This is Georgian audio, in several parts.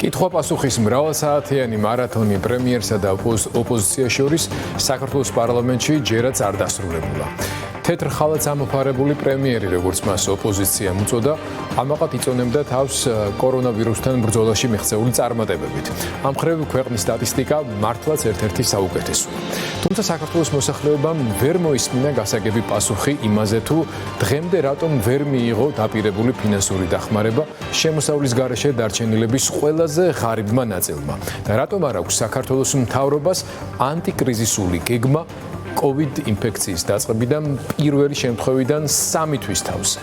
კითხვა-პასუხის მრავალსაათიანი მარათონი პრემიერსა და ოპოზიციას შორის საქართველოს პარლამენტში ჯერაც არ დასრულებულა. თეთრ ხალათს ამოფარებული პრემიერი, როგორც მას ოპოზიცია მოწოდა, ამაყად იწონებდა თავს კორონავირუსთან ბრძოლაში მიღწეული წარმატებებით. ამ მხრივ ქვეყნის სტატისტიკა მართლაც ერთ-ერთი საუკეთესოა. თუმცა საქართველოს მოსახლეობამ ვერ მოისმინა გასაგები პასუხი იმაზე, თუ დღემდე რატომ ვერ მიიღო დაპირებული ფინანსური დახმარება შემოსავლის გარეშე დარჩენილების ყველაზე ღარიბმა ნაწილმა და რატომ არ აქვს საქართველოს მთავრობას ანტიკრიზისული გეგმა COVID ინფექციის დაწყებიდან პირველი შემთხვევიდან 3 თვის თავზე.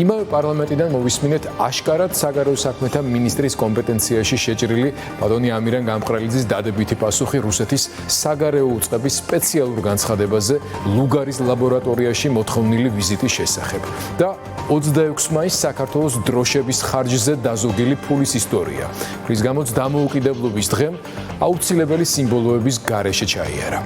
იმავე პარლამენტიდან მოვისმინეთ აშკარად საგარეო საქმეთა მინისტრის კომპეტენციაში შეჭრილი ბატონი ამირან გამყრელიძის დადებითი პასუხი რუსეთის საგარეო უწყების სპეციალურ განცხადებაზე ლუგარის ლაბორატორიაში მოთხოვნილი ვიზიტის შესახებ და 26 მაისს საქართველოს დროშების ხარჯზე დაზოგილი ფულის ისტორია, რის გამოც დამოუკიდებლობის დღემ აუცილებელი სიმბოლოების გარეშე ჩაიარა.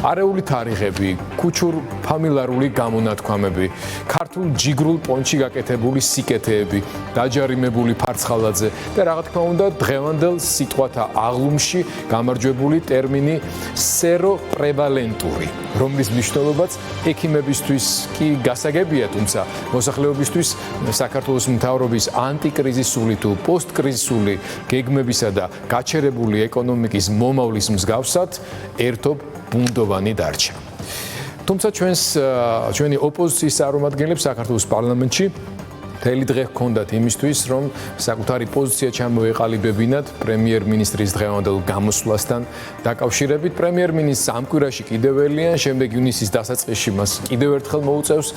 არეული თარიღები, ქუჩურ ფამილარული გამონათქვამები, ქართულ ჯიგრულ პონჩი გაკეთებული სიკეთეები, დაჯარიმებული ფარცხალაძე და რა თქმა უნდა დღევანდელ სიტყვათა აღლუმში გამარჯვებული ტერმინი სეროპრევალენტური, რომლის მნიშვნელობაც ექიმებისთვის კი გასაგებია, თუმცა მოსახლეობისთვის საქართველოს მთავრობის ანტიკრიზისული თუ პოსტკრიზისული გეგმებისა და გაჩერებული ეკონომიკის მომავლის მსგავსად ერთობ ბუნდოვანი დარჩა. თუმცა ჩვენი ოპოზიციის წარმომადგენლებს საქართველოს პარლამენტში მთელი დღე ჰქონდათ იმისთვის, რომ საკუთარი პოზიცია ჩამოეყალიბებინათ პრემიერ-მინისტრის დღევანდელ გამოსვლასთან დაკავშირებით. პრემიერ-მინისტრს ამ კვირაში კიდევ ელიან, შემდეგ ივნისის დასაწყისში მას კიდევ ერთხელ მოუწევს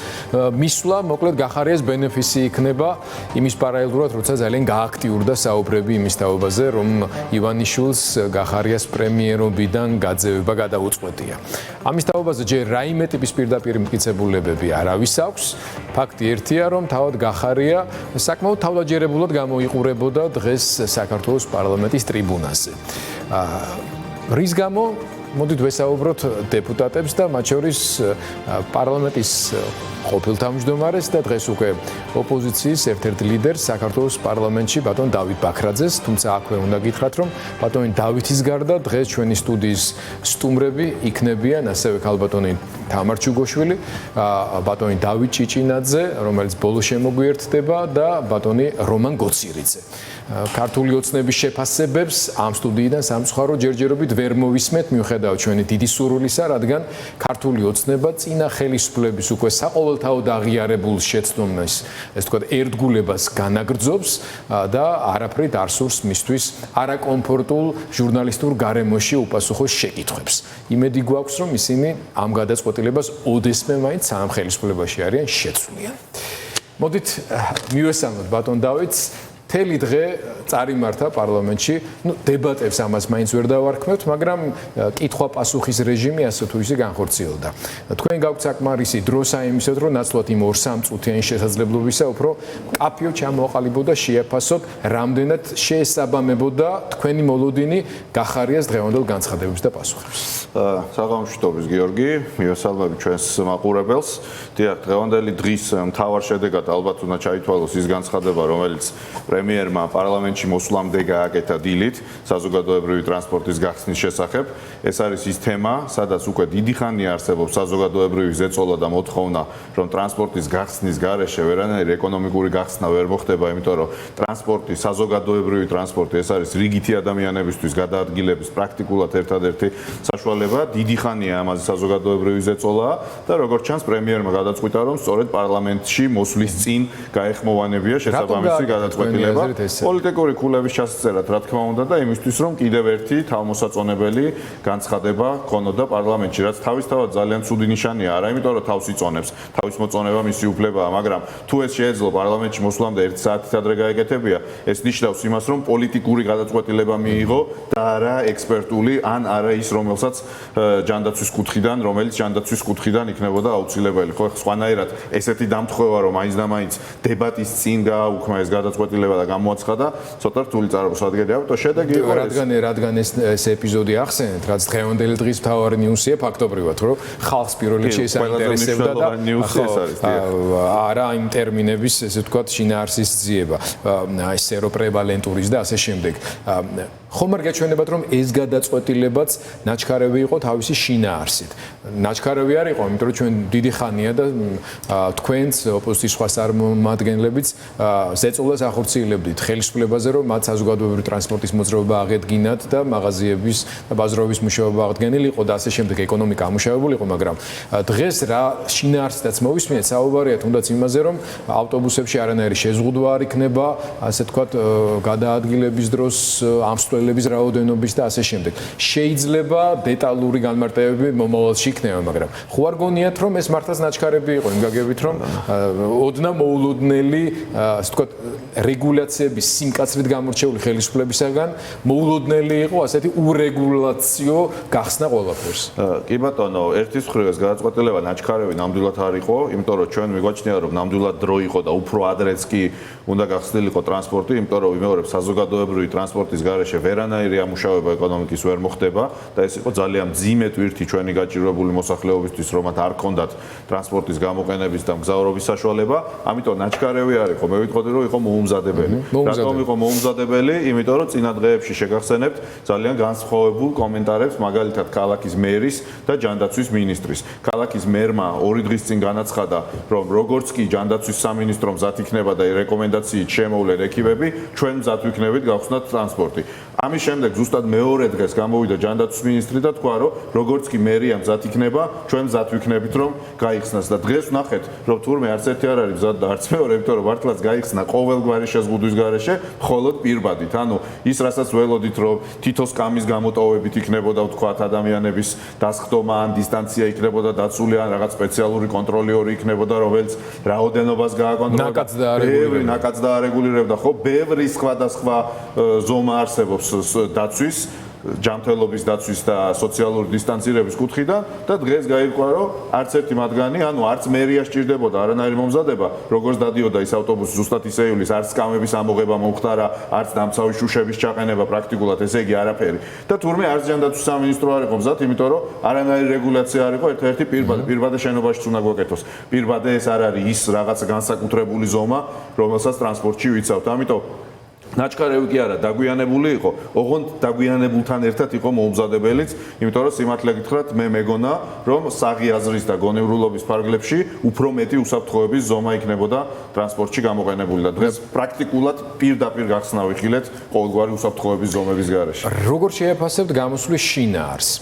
მისვლა, მოკლედ გახარიას ბენეფისი იქნება იმის პარალელურად, როცა ძალიან გააქტიურდა საუბრები იმის თაობაზე, რომ ივანიშვილს გახარიას პრემიერობიდან გაძევება გადაუწყვეტია. ამის თაობაზე ჯერ რაიმე ტიპის პირდაპირ მტკიცებულებები არავის აქვს. ფაქტი ერთია, რომ თავად საკმაოდ თავდაჯერებულად გამოიყურებოდა დღეს საქართველოს პარლამენტის ტრიბუნაზე. რის გამო მოდით ვესაუბროთ დეპუტატებს და მათ შორის პარლამენტის ყოფილ თავმჯდომარეს და დღეს უკვე ოპოზიციის ერთ-ერთ ლიდერს საქართველოს პარლამენტში ბატონ დავით ბაქრაძეს, თუმცა აქვე უნდა გითხრათ, რომ ბატონი დავითის გარდა დღეს ჩვენი სტუდიის სტუმრები იქნებიან ასევე ქალბატონი თამარ ჩუგოშვილი, ბატონი დავით ჭიჭინაძე, რომელიც ბოლოს შემოგვიერთდება და ბატონი რომან გოცირიძე. ქართული ოცნების შეფასებებს ამ სტუდიიდან სამწუხარო ჯერჯერობით ვერ მოვისმენთ, მიუხედავად ჩვენი დიდი სურვილისა, რადგან ქართული ოცნება წინა ხელისუფლების უკვე საყოველთაოდ აღიარებულ შეცდომას, ესე ვთქვათ, ერთგულებას განაგრძობს და არაფრით არ სურს მისთვის არაკომფორტულ ჟურნალისტურ გარემოში უპასუხოს შეკითხვებს. იმედი გვაქვს, რომ ისინი ამ გადაწყვეტილებას ოდესმე მაინც ამ ხელისუფლებაში არიან შეცვლიან. მოდით მივესალმოთ ბატონ დავითს. მთელი დღე წარიმართა პარლამენტში, დებატებს ამას მაინც ვერ დავარქმევთ, მაგრამ კითხვა-პასუხის რეჟიმი ასე თუ ისე განხორციელდა. თქვენ გაქვთ საკმარისი დრო საიმისოდ, რომ ნაცვლად იმ 2-3 წუთიანი შესაძლებლობისა უფრო კაფეო ჩამოაყალიბოთ და შეაფასოთ, რამდენად შეესაბამებოდა თქვენი მოლოდინი გახარიას დღევანდელ განცხადებებს და პასუხებს. საღამოშიტობის გიორგი, მივესალმები ჩვენს მაყურებელს. დიახ, დღევანდელი დღის მთავარ შედეგად ალბათ უნდა ჩაითვალოს ის განცხადება, რომელიც პრემიერმა პარლამენტში მოსვლამდე გააკეთა დილით საზოგადოებრივი ტრანსპორტის გახსნის შესახებ. ეს არის ის თემა, სადაც უკვე დიდი ხანია არსებობს საზოგადოებრივი ზეწოლა და მოთხოვნა, რომ ტრანსპორტის გახსნის გარეშე ვერანაირი ეკონომიკური გახსნა ვერ მოხდება, იმიტომ რომ ტრანსპორტი, საზოგადოებრივი ტრანსპორტი, ეს არის რიგითი ადამიანებისთვის გადაადგილების პრაქტიკულად ერთადერთი საშუალება. დიდი ხანია ამაზე საზოგადოებრივი ზეწოლა და როგორც ჩანს პრემიერმა გადაწყვიტა, რომ სწორედ პარლამენტში მოსვლის წინ გაეხმოვანებია შესაბამისი გადაწყვეტილება. პოლიტიკური ქულების ჩასწერად, რა თქმა უნდა, და იმისთვის, რომ კიდევ ერთი თავმოსაწონებელი განცხადება ქონოდა პარლამენტში, რაც თავისთავად ძალიან ცუდი ნიშანია, არა იმიტომ, რომ თავს იწონებს, თავის მოწონება მისი უფლებაა, მაგრამ თუ ეს შეეძლო პარლამენტში მოსვლამდე 1 საათით ადრე გაეკეთებია, ეს ნიშნავს იმას, რომ პოლიტიკური გადაწყვეტილება მიიღო და არა ექსპერტული, ან არა ის, რომელსაც ჯანდაცვის კუთხიდან იქნებოდა აუცილებელი. ხო, სხვანაირად ესეთი დამთხოვა, რომ მაინც და მაინც დებატის წინ გააუქმა ეს გადაწყვეტილება და გამოაცხადა ცოტა რთული წარმოსადგენი. ამიტომ შედეგი იყო რადგან ეს ეპიზოდი ახსენეთ, რაც დღევანდელი დღის მთავარი ნიუსია ფაქტობრივად, რომ ხალხს პირველ რიგში ეს აინტერესებდა და არა იმ ტერმინების, ესე ვთქვათ, შინაარსის ძიება, სეროპრევალენტურის და ასე შემდეგ. ხომ არ გაჩვენებათ, რომ ეს გადაწყვეტილებაც ნაჩქარევი იყო თავისი შინაარსით. ნაჩქარევი არ იყო, იმიტომ რომ ჩვენ დიდი ხანია და თქვენც ოპოზიციის სხვა წარმომადგენლებიც ზეწოლას ახორციელებდით ხელისუფლებაზე, რომ მათ საზოგადოებრივი ტრანსპორტის მოძრაობა აღედგინათ და მაღაზიების და ბაზრობის მუშაობა აღდგენილიყო და ასე შემდეგ ეკონომიკა ამუშავებულიყო, მაგრამ დღეს რა შინაარსითაც მოვისმინეთ, საუბარია თუნდაც იმაზე, რომ ავტობუსებში არანაირი შეზღუდვა არ იქნება, ასე ვთქვათ, გადაადგილების დროს ამსვლელების რაოდენობის და ასე შემდეგ. შეიძლება დეტალური განმარტებები მომავალში იქნება, მაგრამ ხო არ გონიათ, რომ ეს მართლაც ნაჩქარები იყო იმ გაგებით, რომ ოდნა მოულოდნელი, ასე ვთქვათ, რეგულაციების სიმკაცრით გამორჩეული ხელისუფლებისაგან მოულოდნელი იყო ასეთი ურეგულაციო გახსნა ყველაფერს. კი ბატონო, ერთის მხრივ ეს გადაწყვეტილება ნაჩქარევი ნამდვილად არ იყო, იმიტომ რომ ჩვენ მიგვაჩნია, რომ ნამდვილად დრო იყო და უფრო ადრეც კი უნდა გახსნილიყო ტრანსპორტი, იმიტომ რომ ვიმეორებ საზოგადოებრივი ტრანსპორტის გარეშე ვერანაირი ამუშავება ეკონომიკის ვერ მოხდება და ეს იყო ძალიან მძიმე ტვირთი ჩვენი გაჭირვებული მოსახლეობისთვის, რომ მათ არ ქონდათ ტრანსპორტის გამოყენების და მგზავრობის საშუალება, ამიტომ ნაჩქარევი არ იყო. მე ვიტყოდი, რომ იყო მოუმზადებელი. რატომ იყო მოუმზადებელი? იმიტომ რომ წინა დღეებში შეგახსენებთ ძალიან განსხვავებულ კომენტარებს, მაგალითად ქალაქის მერის და ჯანდაცვის მინისტრის. ქალაქის მერმა 2 დღის წინ განაცხადა, რომ როგორც კი ჯანდაცვის სამინისტრო მზად იქნება და რეკომენდაციით შემოვლენ ეკიპები, ჩვენ მზად ვიქნებით გავხსნათ ტრანსპორტი. ამის შემდეგ ზუსტად მეორე დღეს გამოვიდა ჯანდაცვის მინისტრი და თქვა, რომ როგორც კი მერია მზად იქნება, ჩვენ მზად ვიქნებით, რომ გაიხსნას და დღეს ვნახეთ, რომ თურმე არც ერთი არ არის მზად და არც მეორე, იმიტომ რომ მართლაც გაიხსნა ყოველგვარი შეზღუდვის გარეშე, მხოლოდ პირბადით. ანუ ის, რასაც ველოდით, რომ თითო სკამის გამოტოვებით იქნებოდა ვთქვათ ადამიანების დასხდომა ან დისტანცია იქნებოდა დაცული ან რაღაც სპეციალური კონტროლერი იქნებოდა, რომელიც რაოდენობას გააკონტროლებდა. ნაკადს და არეგულირებდა, ხო, ბევრი სხვადასხვა ზომა არსებობს დაცვის, ჯანმრთელობის დაცვის და სოციალური დისტანცირების კუთხიდან და დღეს გაირკვა, რომ არც ერთი მათგანი, ანუ არც მერია სჭირდებოდა არანაირი მომზადება, როგორც დადიოდა ის ავტობუსი ზუსტად ისე ივლის, არც სკამების ამოღება მომხდარა, არც დამცავი შუშების ჩაყენება პრაქტიკულად, ესე იგი არაფერი. და თურმე არც ჯანდაცვის სამინისტრო არ იყო მზად, იმიტომ რომ არანაირი რეგულაცია არ იყო, ერთ-ერთი პირბადე შენობაშიც უნდა გვეკეთოს. პირბადე ეს არ არის ის რაღაც განსაკუთრებული ზომა, რომელსაც ტრანსპორტში ვიცავთ. ამიტომ ნაჩქარევი კი არა, დაგვიანებული იყო. ოღონდ დაგვიანებულთან ერთად იყო მოუმზადებელიც, იმიტომ რომ სიმართლე გითხრათ, მე მეგონა, რომ საღი აზრის და გონებრულობის ფარგლებში უფრო მეტი უსაფრთხოების ზომა იქნებოდა ტრანსპორტში გამოყენებული და დღეს პრაქტიკულად პირდაპირ გახსნა ვიხილეთ ყოველგვარი უსაფრთხოების ზომების გარეშე. როგორ შეაფასებთ გამოსვლის შინაარსს?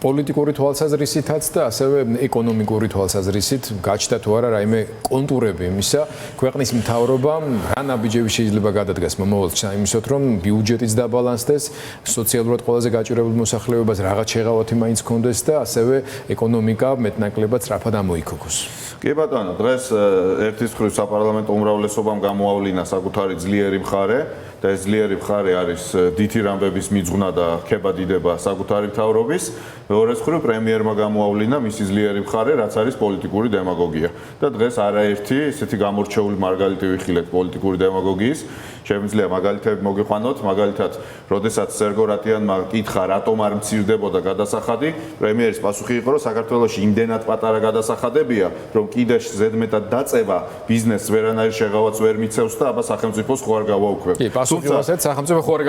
პოლიტიკური თვალსაზრისითაც და ასევე ეკონომიკური თვალსაზრისით გაჩნდა თუ არა რაიმე კონტურები იმისა, ქვეყნის მთავრობამ რა ნაბიჯები შეიძლება გადადგას მომავალში იმისოთ, რომ ბიუჯეტიც დაბალანსდეს, სოციალურად ყველაზე გაჭირებულ მოსახლეობას რაღაც შეღავათი მაინც ჰქონდეს და ასევე ეკონომიკა მეტნაკლებად სწრაფად ამოიქოქოს. კი ბატონო, დღეს ერთის მხრივ საპარლამენტო უმრავლესობამ გამოავლინა საკუთარი ძლიერი მხარე და ეს ძლიერი მხარე არის დითი რამბების მიძღვნა და ქებადიდება საკუთარი მთავრობის. მეორეს მხრივ პრემიერმა გამოავლინა მისი ძლიერი მხარე, რაც არის პოლიტიკური დემაგოგია. და დღეს არაერთი ესეთი გამორჩეული მარგალიტი ვიხილეთ პოლიტიკური დემაგოგიის. შემიძლია მაგალითები მოგიყვანოთ, მაგალითად, როდესაც სერგო რატიანმა კითხა, რატომ არ მცირდებოდა გადასახადი, პრემიერის პასუხი იყო, რომ საქართველოში იმდენად პატარა გადასახადებია, რომ კიდე ზედმეტად დაწევა ბიზნესს ვერანაირ შეღავათს ვერ მიცევს და აბა სახელმწიფოს ხო არ გავაუქმებ. კი, პასუხი ასეთ სახელმწიფო ხო არ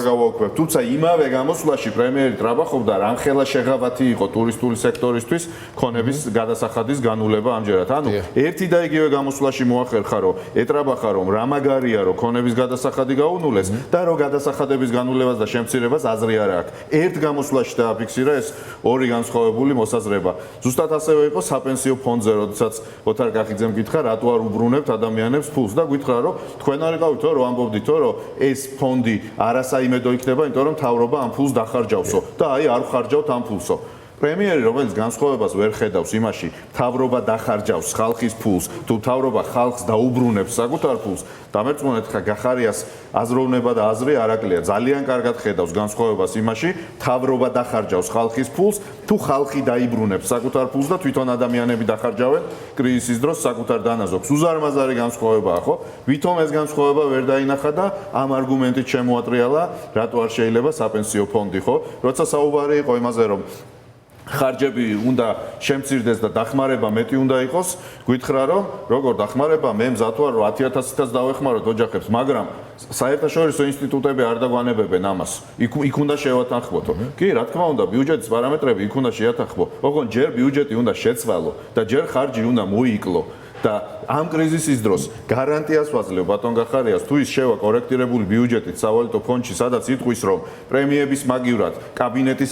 გავაუქმებ. თუმცა იმავე გამოსვლაში პრემიერი ტრაბახობდა, რამხელა შეღავათი იყო ტურისტული სექტორისთვის ქონების გადასახადის განულება ამჯერად. ანუ ერთი და იგივე გამოსვლაში მოახერხა, რომ ეტრაბახა, რომ რა მაგარია, რომ ქონების გადასახადი გაუნულეს და რომ გადასახადების განულებას და შემცირებას აზრი არ აქვს. ერთ გამოსვლაში დააფიქსირა ეს ორი განსხვავებული მოსაზრება. ზუსტად ასევე იყო საპენსიო ფონდზე, როდესაც ოთარ კახიძემ გითხრა, რატო არ უბრუნებთ ადამიანებს ფულს და გითხრა, რომ თქვენ არ იყავითო, რომ ამბობდითო, რომ ეს ფონდი არასაიმედო იქნება, იმიტომ რომ მთავრობა ამ ფულს დახარჯავსო და აი არ ხარჯავთ ამ ფულსო. პრემიერი, რომელიც განსხვავებას ვერ ხედავს იმაში, მთავრობა დახარჯავს ხალხის ფულს, თუ მთავრობა ხალხს დაუბრუნებს საკუთარ ფულს, დამერწმუნეთ ხა გახარიას აზროვნება და აზრი არაკლია. ძალიან კარგად ხედავს განსხვავებას იმაში, მთავრობა დახარჯავს ხალხის ფულს, თუ ხალხი დაიბრუნებს საკუთარ ფულს და თვითონ ადამიანები დახარჯავენ კრიზისის დროს საკუთარ დანაზოგს. უზარმაზარი განსხვავებაა, ხო? ვითომ ეს განსხვავება ვერ დაინახა და ამ არგუმენტით შემოატრიალა, რატო არ შეიძლება საპენსიო ფონდი, ხო? როცა საუბარი იყო იმაზე, რომ ხარჯები უნდა შემცირდეს და დახმარება მეტი უნდა იყოს, გითხრა რომ როგორ დახმარება, მე მზად ვარ რომ 10,000-ით დავეხმაროთ ოჯახებს, მაგრამ საერთაშორისო ინსტიტუტები არ დაგვანებებენ ამას. იქ უნდა შევათანხმოთო. კი, რა თქმა უნდა, ბიუჯეტის პარამეტრები იქ უნდა შეათანხმო. ოღონდ ჯერ ბიუჯეტი უნდა შეცვალო და ჯერ ხარჯი უნდა მოიკლო. და ამ კრიზისის დროს გარანტიას ვაძლევ ბატონ გახარიას, თუ ის შევა კორექტირებული ბიუჯეტით სავალუტო ფონდში, სადაც იტყვის, რომ პრემიების მაგივრად, კაბინეტის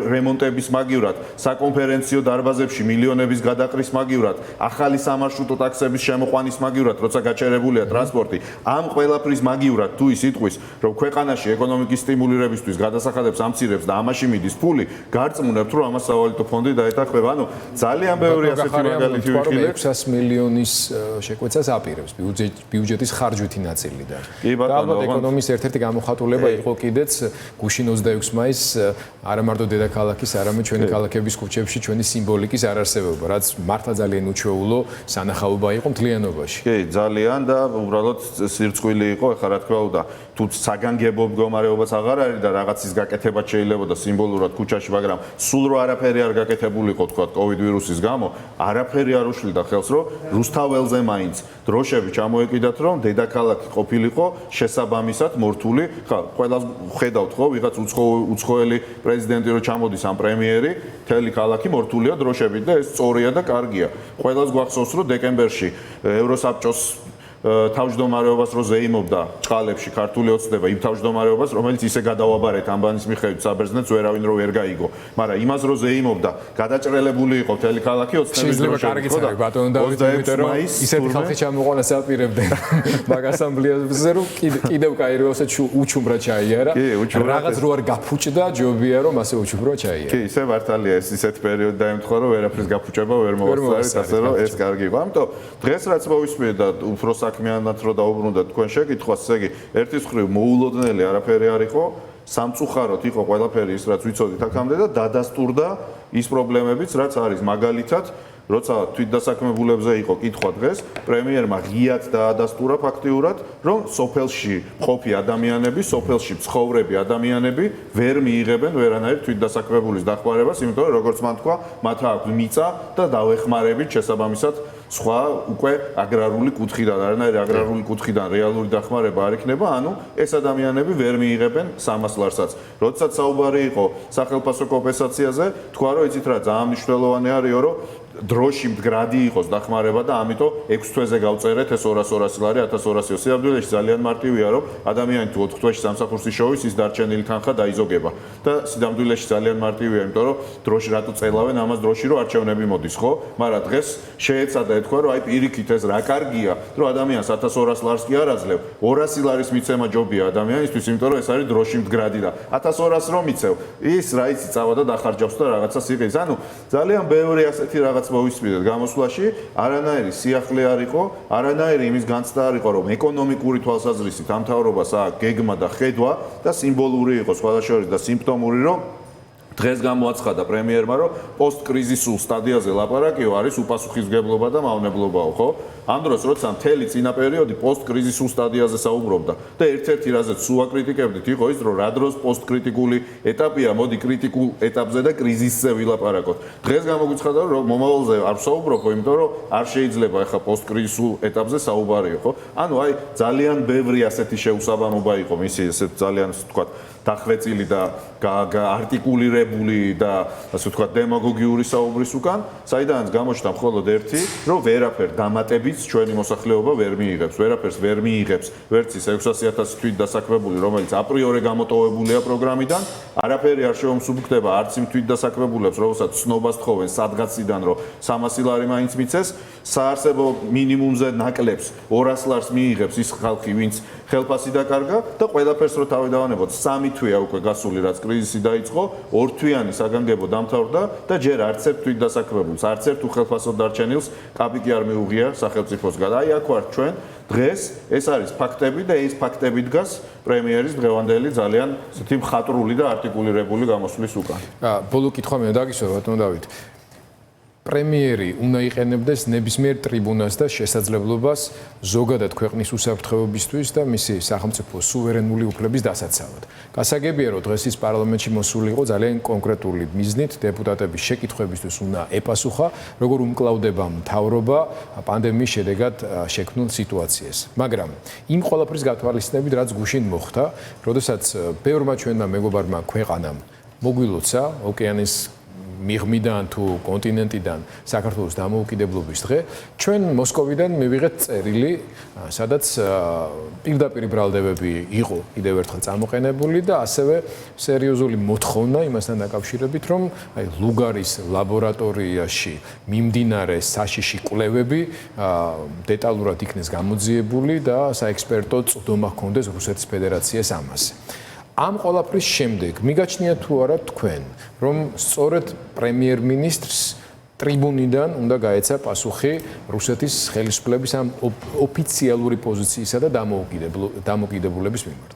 რემონტების მაგივრად, საკონფერენციო დარბაზებში მილიონების გადაყრის მაგივრად, ახალი სამარშრუტო ტაქსების შემოყვანის მაგივრად, როცა გაჩერებულია ტრანსპორტი, ამ ყველაფრის მაგივრად, თუ ის იტყვის, რომ ქვეყანაში ეკონომიკის სტიმულირებისთვის გადასახადებს ამცირებს და ამაში მიდის ფული, გარწმუნებთ, რომ ამას სავალუტო ფონდი დაეთანხმება. ანუ ძალიან ბევრი ასეთი მაგალითი ვიხილეთ. 600 მილიონის შეკვეცას აპირებს ბიუჯეტის ხარჯვითი ნაწილიდან. და ალბათ ეკონომიკის ერთ-ერთი გამოხატულება იყო კიდეც გუშინ 26 მაისს არა მარტო დედაქალაქის, არამედ ჩვენი ქალაქების ქუჩებში ჩვენი სიმბოლიკის არარსებობა, რაც მართლა ძალიან უჩვეულო სანახაობა იყო მთლიანობაში. კი, ძალიან და უბრალოდ სირცხვილი იყო, ეხლა რა თქმა უნდა, თუ საგანგებო მდგომარეობაც აღარ არის და რაღაცის გაკეთება შეიძლება და სიმბოლურად ქუჩაში, მაგრამ სულ რო არაფერი არ გაკეთებულიყო, თქვა COVID ვირუსის გამო, არაფერი არ უშლიდა ხელს, რომ რუსთაველზე მაინც დროშები ჩამოეკიდათ, რომ დედაქალაქი ყოფილიყო შესაბამისად მორთული. ხა, ყველას ხედავთ ხო, ვიღაც უცხოელი პრეზიდენტი რო ჩამოდის ამ პრემიერი, მთელი ქალაქი მორთულია დროშებით და ეს სწორია და კარგია. ყველას გვახსოვს, რომ დეკემბერში ევროსაბჭოს თავმჯდომარეობას რო ზეიმობდა ჭყალებში ქართული ოცნება, იმ თავმჯდომარეობას, რომელიც ისე გადავაბარეთ ამბანის მიხედვით საბერძნეთს ვერავინ რო ვერ გაიგო. მაგრამ იმას რო ზეიმობდა, გადაჭრელებული იყო მთელი ქალაქი ოცნების შეიძლება კარგიც არის ბატონო დავით, იმიტომ რომ ისეთი ხალხი ჩამოყოლას აპირებდნენ მაგ ასამბლეაზე, რომ კიდევ კაიროსად უჩუმრა ჩაიარა. რაღაც რო არ გაფუჭდა, ჯობია რომ ასე უჩუმრა ჩაიარა. კი, ისე მართალია ეს ისეთი პერიოდი დაემთხვა, რომ ვერაფრის გაფუჭება ვერ მოასწარეთ, ასე რომ ეს კარგი იყო. ამიტომ დღეს რაც მოვისმინე და უფრო საქმიანად რო დაუბრუნდეთ თქვენ შეკითხვას, ესე იგი, ერთის მხრივ მოულოდნელი არაფერი არ იყო, სამწუხაროდ იყო ყველაფერი ის, რაც ვიცოდით აქამდე და დადასტურდა ის პრობლემებიც, რაც არის. მაგალითად, როცა თვითდასაქმებულებზე იყო კითხვა დღეს, პრემიერმა ღიად დაადასტურა ფაქტიურად, რომ სოფელში მყოფი ადამიანები, სოფელში მცხოვრები ადამიანები ვერ მიიღებენ ვერანაირ თვითდასაქმებულის დახმარებას, იმიტომ რომ როგორც მან თქვა, მათ აქვს მიწა და დავეხმარებით შესაბამისად სხვა უკვე აგრარული კუთხიდან, არანაირი აგრარული კუთხიდან რეალური დახმარება არ იქნება, ანუ ეს ადამიანები ვერ მიიღებენ 300 ლარსაც. როდესაც საუბარი იყო სახელმწიფო კომპენსაციაზე, თქვა რომ იცით რა, ძალიან მნიშვნელოვანი არისო, რომ დროში მდგრადი იყოს დახმარება და ამიტომ 6 თვეზე გავწერეთ ეს 200 ლარი, 1200. სიამდვილეში ძალიან მარტივია, რომ ადამიანი თუ 4 თვეში სამსახურში შოვის, ის დარჩენილი თანხა დაიზოგება. და სიამდვილეში ძალიან მარტივია, იმიტომ რომ დროში რატო წელავენ ამას დროში, რომ არჩევნები მოდის, ხო? მაგრამ დღეს შეეცადა ეთქვა, რომ აი პირიქით ეს რა კარგია, რომ ადამიანს 1200 ლარს კი არ აძლევ, 200 ლარის მიცემა ჯობია ადამიანისთვის, იმიტომ რომ ეს არის დროში მდგრადი და 1200 რომ მიცევ, ის რა იცი წავა და დახარჯავს და რაღაცას იღებს. ანუ ძალიან ბევრი ასეთი რაღაც მოვისმინეთ გამოსვლაში, არანაირი სიახლე არ იყო, არანაირი იმის განცდა არ იყო, რომ ეკონომიკური თვალსაზრისით ამ მთავრობას აქვს გეგმა და ხედვა და სიმბოლური იყო სხვათა შორის და სიმპტომური, რომ დღეს გამოაცხადა პრემიერმა, რომ პოსტკრიზისულ სტადიაზე ლაპარაკიო არის უპასუხისმგებლობა და მავნებლობაო, ხო? ამ დროს როცა მთელი წინა პერიოდი პოსტკრიზისულ სტადიაზე საუბრობდა და ერთ-ერთი რაზეც სულ აკრიტიკებდით იყო ის, რომ რა დროს პოსტკრიტიკული ეტაპია, მოდი კრიტიკულ ეტაპზე და კრიზისზე ვილაპარაკოთ. დღეს გამოგვიცხადა, რომ მომავალზე არ ვსაუბრობ, იმიტომ რომ არ შეიძლება ახლა პოსტკრიზისულ ეტაპზე საუბარიო, ხო? ანუ აი ძალიან ბევრი ასეთი შეუსაბამობა იყო მისი ესეთ ძალიან ვთქვათ დახვეწილი და არტიკულირებული და ასე ვთქვათ დემაგოგიური საუბრის უკან, საიდანაც გამოჩნდა მხოლოდ ერთი, რომ ვერაფერ დამატებით ჩვენი მოსახლეობა ვერ მიიღებს, ვერაფერს ვერ მიიღებს, ვერც ის 600,000 თვით დასაქმებული, რომელიც აპრიორე გამოტოვებულია პროგრამიდან, არაფერი არ შეუმსუბუქდება არც იმ თვით დასაქმებულებს, რომელსაც ცნობას თხოვენ სადღაციდან, რომ 300 ლარი მაინც მიცეს, საარსებო მინიმუმზე ნაკლებს 200 ლარს მიიღებს ის ხალხი, ვინც ხელფასი დაკარგა და ყველაფერს რო თავი დავანებოთ, 3 თვეა უკვე გასული, რაც კრიზისი დაიწყო, 2 თვიანი საგანგებო დამთავრდა და ჯერ არც ერთ თვით დასაქმებულს, არც ერთ უხელფასო დარჩენილს კაპიკი არ მიუღია სახელმწიფოსგან. აი აქ ვარ ჩვენ დღეს, ეს არის ფაქტები და ეს ფაქტები დგას პრემიერის დღევანდელი ძალიან ისეთი მხატვრული და არტიკულირებული გამოსვლის უკან. ბოლო კითხვა მე დაგისვა ბატონო დავით. პრემიერი უნდა იყენებდეს ნებისმიერ ტრიბუნას და შესაძლებლობას ზოგადად ქვეყნის უსაფრთხოებისთვის და მისი სახელმწიფო სუვერენული უფლების დასაცავად. გასაგებია, რომ დღეს ის პარლამენტში მოსული იყო ძალიან კონკრეტული მიზნით, დეპუტატების შეკითხვებისთვის უნდა ეპასუხა, როგორ უმკლავდება მთავრობა პანდემიის შედეგად შექმნილ სიტუაციას. მაგრამ იმ ყველაფრის გათვალისწინებით, რაც გუშინ მოხდა, როდესაც ბევრმა ჩვენმა მეგობარმა ქვეყანამ მოგვილოცა ოკეანის მიღმიდან თუ კონტინენტიდან საქართველოს დამოუკიდებლობის დღე, ჩვენ მოსკოვიდან მივიღეთ წერილი, სადაც პირდაპირ ბრალდებები იყო კიდევ ერთხელ წამოყენებული და ასევე სერიოზული მოთხოვნა იმასთან დაკავშირებით, რომ აი ლუგარის ლაბორატორიაში მიმდინარე საშიში კვლევები დეტალურად იქნეს გამოძიებული და საექსპერტო წვდომა ჰქონდეს რუსეთის ფედერაციას ამაზე. ამ ყველაფრის შემდეგ მიგაჩნია თუ არა თქვენ, რომ სწორედ პრემიერ-მინისტრს ტრიბუნიდან უნდა გაეცა პასუხი რუსეთის ხელისუფლების ამ ოფიციალური პოზიციისა და დამოუკიდებლობის მიმართ?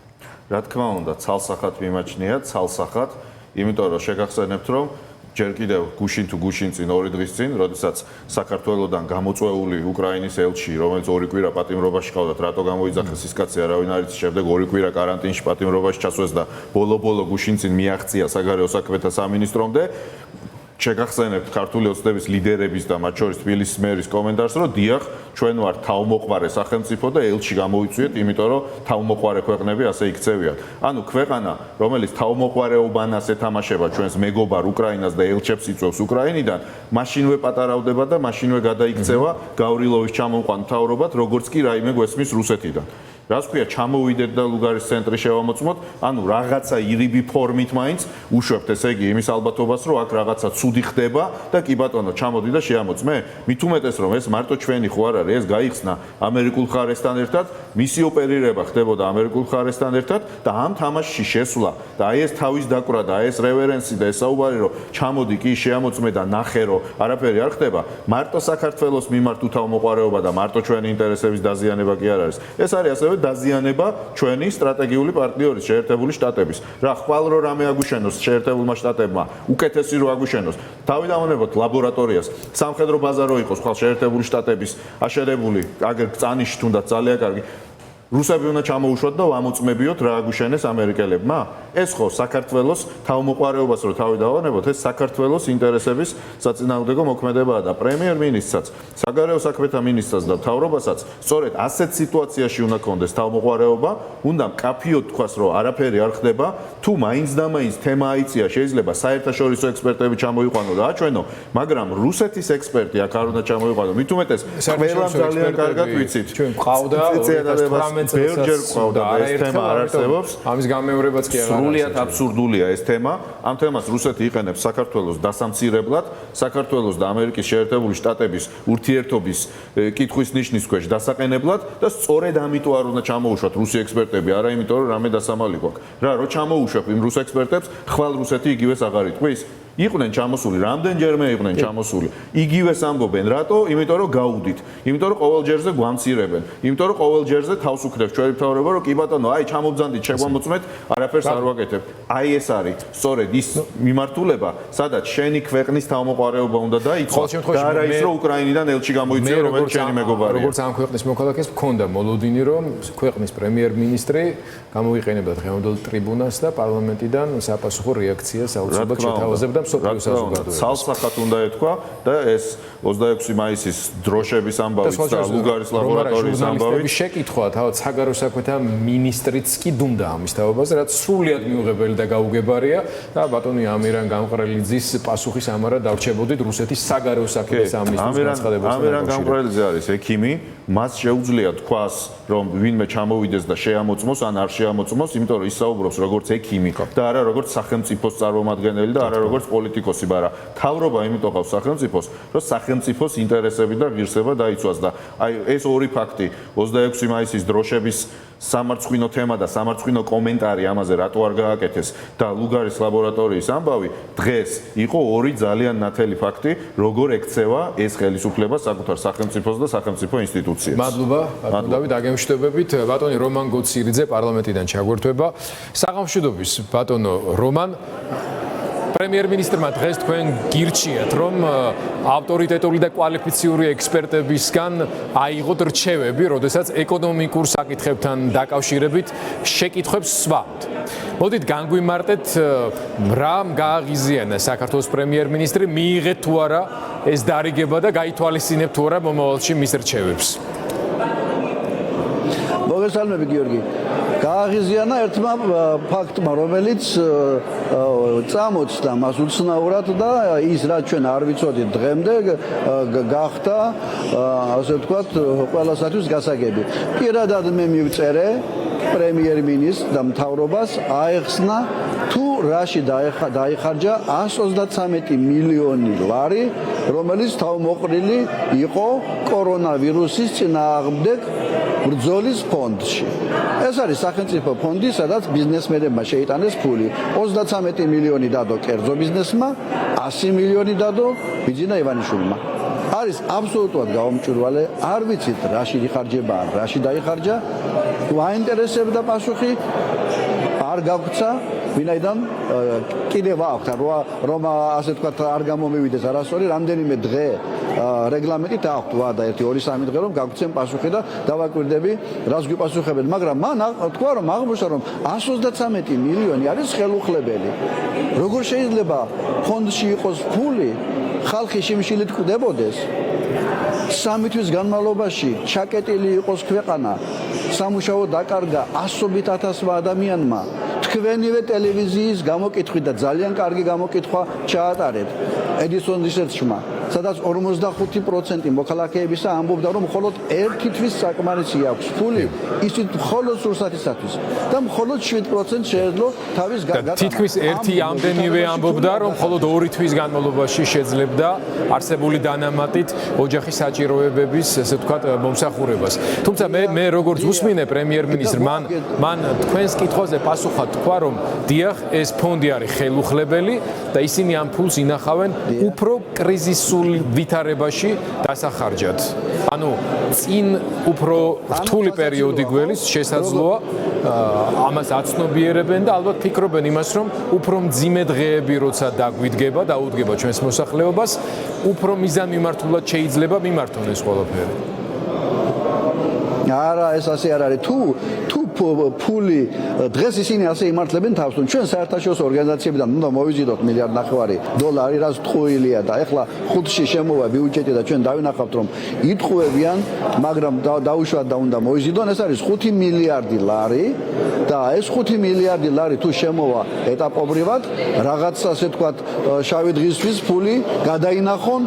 რა თქმა უნდა, ცალსახად მიმაჩნია, ცალსახად, იმიტომ რომ შეგახსენებთ, რომ ჯერ კიდევ გუშინ წინ 2 დღის წინ, როდესაც საქართველოსდან გამოწვეული უკრაინის ელჩი, რომელიც 2 კვირა პატიმრობაში ყავდათ, რატო გამოიძახეს ის კაცი, არავინ არ იცის, შემდეგ 2 კვირა კარანტინში პატიმრობაში ჩასვეს და ბოლო გუშინ წინ მიაღწია საგარეო საქმეთა სამინისტრომდე. შეგახსენებთ ქართული ოცნების ლიდერების და მათ შორის თბილისის მერის კომენტარს, რომ დიახ, ჩვენ ვართ თავმოყვარე სახელმწიფო და ელჩი გამოიწვიეთ, იმიტომ რომ თავმოყვარე ქვეყნები ასე იქცევიან. ანუ ქვეყანა, რომელიც თავმოყვარეობანას ეთამაშება ჩვენს მეგობარ უკრაინას და ელჩებს იწვევს უკრაინიდან, მაშინვე პატარავდება და მაშინვე გადაიქცევა გავრილოვის ჩამომყვან მთავრობად, როგორც კი რაიმე გვესმის რუსეთიდან. რას ქვია, ჩამოვიდეთ და ლუგარის ცენტრი შევამოწმოთ, ანუ რაღაცა ირიბი ფორმით მაინც უშვებთ, ესე იგი, იმის ალბათობას, რომ აქ რაღაცა ცუდი ხდება და კი ბატონო, ჩამოდი და შეამოწმე. მით უმეტეს, რომ ეს მარტო ჩვენი ხო არ არის, ეს გაიხსნა ამერიკულ ხარესთან ერთად, მისი ოპერირება ხდებოდა ამერიკულ ხარესთან ერთად და ამ თამაშში შესვლა და აი ეს თავის დაკვრა და ეს რევერენსი და ეს საუბარი, რომ ჩამოდი კი შეამოწმე და ნახე, რომ არაფერი არ ხდება, მარტო საქართველოს მიმართ უთავმოყვარეობა და მარტო ჩვენი ინტერესების დაზიანება კი არ არის. ეს არის ასევე დაზიანება ჩვენი სტრატეგიული პარტნიორის შეერთებული შტატების. რა ხვალ რო რამე აგუშენოს შეერთებულმა შტატებმა, უკეთესი რო აგუშენოს. თავი დავანებოთ ლაბორატორიას, სამხედრო ბაზა რო იყოს ხვალ შეერთებული შტატების აშენებული, აგერ წანიში თუნდაც ძალიან კარგი. რუსები უნდა ჩამოუშვათ და ვამოწმებიოთ რა აგუშენეს ამერიკელებმა. ეს ხო საქართველოს თავმოყვარეობას რო თავი დავანებოთ, ეს საქართველოს ინტერესების საწინააღმდეგო მოქმედებაა და პრემიერ-მინისტრსაც, საგარეო საქმეთა მინისტრსაც და მთავრობასაც სწორედ ასეთ სიტუაციაში უნდა კონდეს თავმოყვარეობა, უნდა მკაფიოდ თქვას, რომ არაფერი არ ხდება, თუ მაინც და მაინც თემა აიწია, შეიძლება საერთაშორისო ექსპერტები ჩამოიყვანო და აჩვენო, მაგრამ რუსეთის ექსპერტი აქ არ უნდა ჩამოიყვანო. მით უმეტეს, ყველა ძალიან კარგად ვიცით. ჩვენ ყავდა ბევრჯერ ყავდა და ეს თემა არ არსებობს. ამის გამეორებაც კი არა. სრულიად აბსურდულია ეს თემა. ამ თემას რუსეთი იყენებს საქართველოს დასამცირებლად, საქართველოს და ამერიკის შეერთებული შტატების ურთიერთობის კითხვის ნიშნის ქვეშ დასაყენებლად და სწორედ ამიტომ არ უნდა ჩამოუშვათ რუსი ექსპერტები, არა იმიტომ რომ რამე დასამალი გვაქვს. რა, რო ჩამოუშვებ იმ რუს ექსპერტებს, ხვალ რუსეთი იგივეს აღარ იტყვის. იყვნენ ჩამოსული, რამდენჯერმე იყვნენ ჩამოსული. იგივეს ამბობენ, რატო? იმიტომ რომ გაუდით. იმიტომ რომ ყოველ ჯერზე გვამცირებენ. იმიტომ რომ ყოველ ჯერზე თავს უქნებს ჩვენი მთავრობა, რომ კი ბატონო, აი ჩამობძანდით, შეგვამოწმეთ, არაფერს არ ვაკეთებ. აი ეს არის სწორედ ის მიმართულება, სადაც შენი ქვეყნის თავმოყვარეობა უნდა დაიწყოს და არა ის, რომ უკრაინიდან ელჩი გამოიწვია, რომელიც შენი მეგობარია. როგორც ამ ქვეყნის მოქალაქეს მქონდა მოლოდინი, რომ ქვეყნის პრემიერ-მინისტრი გამოიყენებდა დღევანდელ ტრიბუნას და პარლამენტიდან საპასუხო რეაქციას აუცილებლად შეთავაზებდა მსოფლიო საზოგადოებას. ცალსახად უნდა ეთქვა და ეს 26 მაისის დროშების ამბავიც და ლუგარის ლაბორატორიის ამბავიც შეკითხვა თავად საგარეო საქმეთა მინისტრიც კი დუმდა ამის თაობაზე, რაც სრულიად მიუღებელი და გაუგებარია და ბატონი ამირან გამყრელიძის პასუხის ამარა დავრჩებოდით რუსეთის საგარეო საქმეთა სამინისტროს განცხადებასთან. ამირან გამყრელიძე არის ექიმი, მას შეუძლია თქვას, რომ ვინმე ჩამოვიდეს და შეამოწმოს ან არ შეამოწმოს, იმიტომ რომ ის საუბრობს როგორც ექიმი და არა როგორც სახელმწიფოს წარმომადგენელი და არა როგორც პოლიტიკოსი, მაგრამ თავრობა იმიტომ ყავს სახელმწიფოს, რომ სახელმწიფოს ინტერესები და ღირსება დაიცვას და აი ეს ორი ფაქტი 26 მაისის დროშების სამარცხვინო თემა და სამარცხვინო კომენტარი ამაზე რატო არ გააკეთეს და ლუგარის ლაბორატორიის ამბავი დღეს იყო ორი ძალიან ნათელი ფაქტი, როგორ ექცევა ეს ხელისუფლება საკუთარ სახელმწიფოს და სახელმწიფო ინსტიტუციებს. მადლობა, ბატონო დავით, აგემშვიდობებით. ბატონი რომან გოცირიძე პარლამენტიდან ჩაგვერთვება. საღამოშვიდობის ბატონო რომან. პრემიერ-მინისტრმა დღეს თქვენ გირჩიათ, რომ ავტორიტეტული და კვალიფიციური ექსპერტებისგან აიღოთ რჩევები, როდესაც ეკონომიკურ საკითხებთან დაკავშირებით შეკითხვებს სვამთ. მოდით განგვიმარტეთ, რა გააღიზიანა საქართველოს პრემიერ-მინისტრი, მიიღეთ თუ არა ეს დარიგება და გაითვალისწინებთ თუ არა მომავალში მის რჩევებს. მოგესალმები გიორგი. გააღიზიანა ერთმა ფაქტმა, რომელიც წამოწდა მას უცნაურად და ის რაც ჩვენ არ ვიცოდით დღემდე გახდა ასე ვთქვათ ყველასათვის გასაგები. პირადად მე მივწერე პრემიერ-მინისტრს და მთავრობას აეხსნა თუ რაში დაიხარჯა 133 მილიონი ლარი, რომელიც თავმოყრილი იყო კორონავირუსის წინააღმდეგ ბრძოლის ფონდში. ეს არის სახელმწიფო ფონდი, სადაც ბიზნესმენებმა შეიტანეს ფული. 33 მილიონი დადო კერძო ბიზნესმა, 100 მილიონი დადო ბიძინა ივანიშვილმა. არის აბსოლუტურად გაუმჭვირვალე, არ ვიცით რაში იხარჯება, რაში დაიხარჯა. ვაინტერესებდა პასუხი, არ გაგვცა, ვინაიდან კიდევ აქვთ, რომ ასე ვთქვათ არ გამომივიდეს არასწორი, რამდენიმე დღე რეგლამენტით აქვთ ვადა 1-2-3 დღე რომ გაგვცემ პასუხი და დავაკვირდები რას გვიპასუხებენ, მაგრამ მან თქვა რომ აღმოჩნდა რომ 133 მილიონი არის ხელუხლებელი. როგორ შეიძლება ფონდში იყოს ფული, ხალხი შიმშილით კვდებოდეს, 3 თვის განმავლობაში ჩაკეტილი იყოს ქვეყანა, სამუშაო დაკარგა ასობით ათასმა ადამიანმა, თქვენივე ტელევიზიის გამოკითხვით და ძალიან კარგი გამოკითხვა ჩაატარეთ ედისონ რისერჩმა, სადაც 45% მოქალაქეებისა ამბობდა, რომ მხოლოდ 1 თვის საკმარისი აქვს ფული, ისიც მხოლოდ სურსათისათვის და მხოლოდ 7% შეეძლო თავის გატანა. თითქმის ერთი ამდენივე ამბობდა, რომ მხოლოდ 2 თვის განმავლობაში შეძლებდა არსებული დანამატით ოჯახის საჭიროებების, ესე ვთქვათ, მომსახურებას. თუმცა მე როგორც უსმინე პრემიერ-მინისტრ, მან თქვენს კითხვაზე პასუხად თქვა, რომ დიახ, ეს ფონდი არის ხელუხლებელი და ისინი ამ ფულს ინახავენ უფრო კრიზისულ ვითარებაში დასახარჯად. ანუ წინ უფრო რთული პერიოდი გველის შესაძლოა ამას აცნობიერებენ და ალბათ ფიქრობენ იმას, რომ უფრო მძიმე დღეები როცა დაგვიდგება, დაუდგება ჩვენს მოსახლეობას, უფრო მიზანმიმართულად შეიძლება მიმართონ ეს ყველაფერი. არა, ეს ასე არ არის. თუ ფული დღეს ისინი ასე იმართლებენ თავს, რომ ჩვენ საერთაშორისო ორგანიზაციებიდან უნდა მოვიზიდოთ $1.5 მილიარდი, რაც ტყუილია და ეხლა 5-ში შემოვა ბიუჯეტი და ჩვენ დავინახავთ, რომ იტყუებიან, მაგრამ დაუშვათ და უნდა მოვიზიდონ, ეს არის 5 მილიარდი ლარი და ეს 5 მილიარდი ლარი თუ შემოვა ეტაპობრივად, რაღაც ასე ვთქვათ, შავი დღისთვის ფული გადაინახონ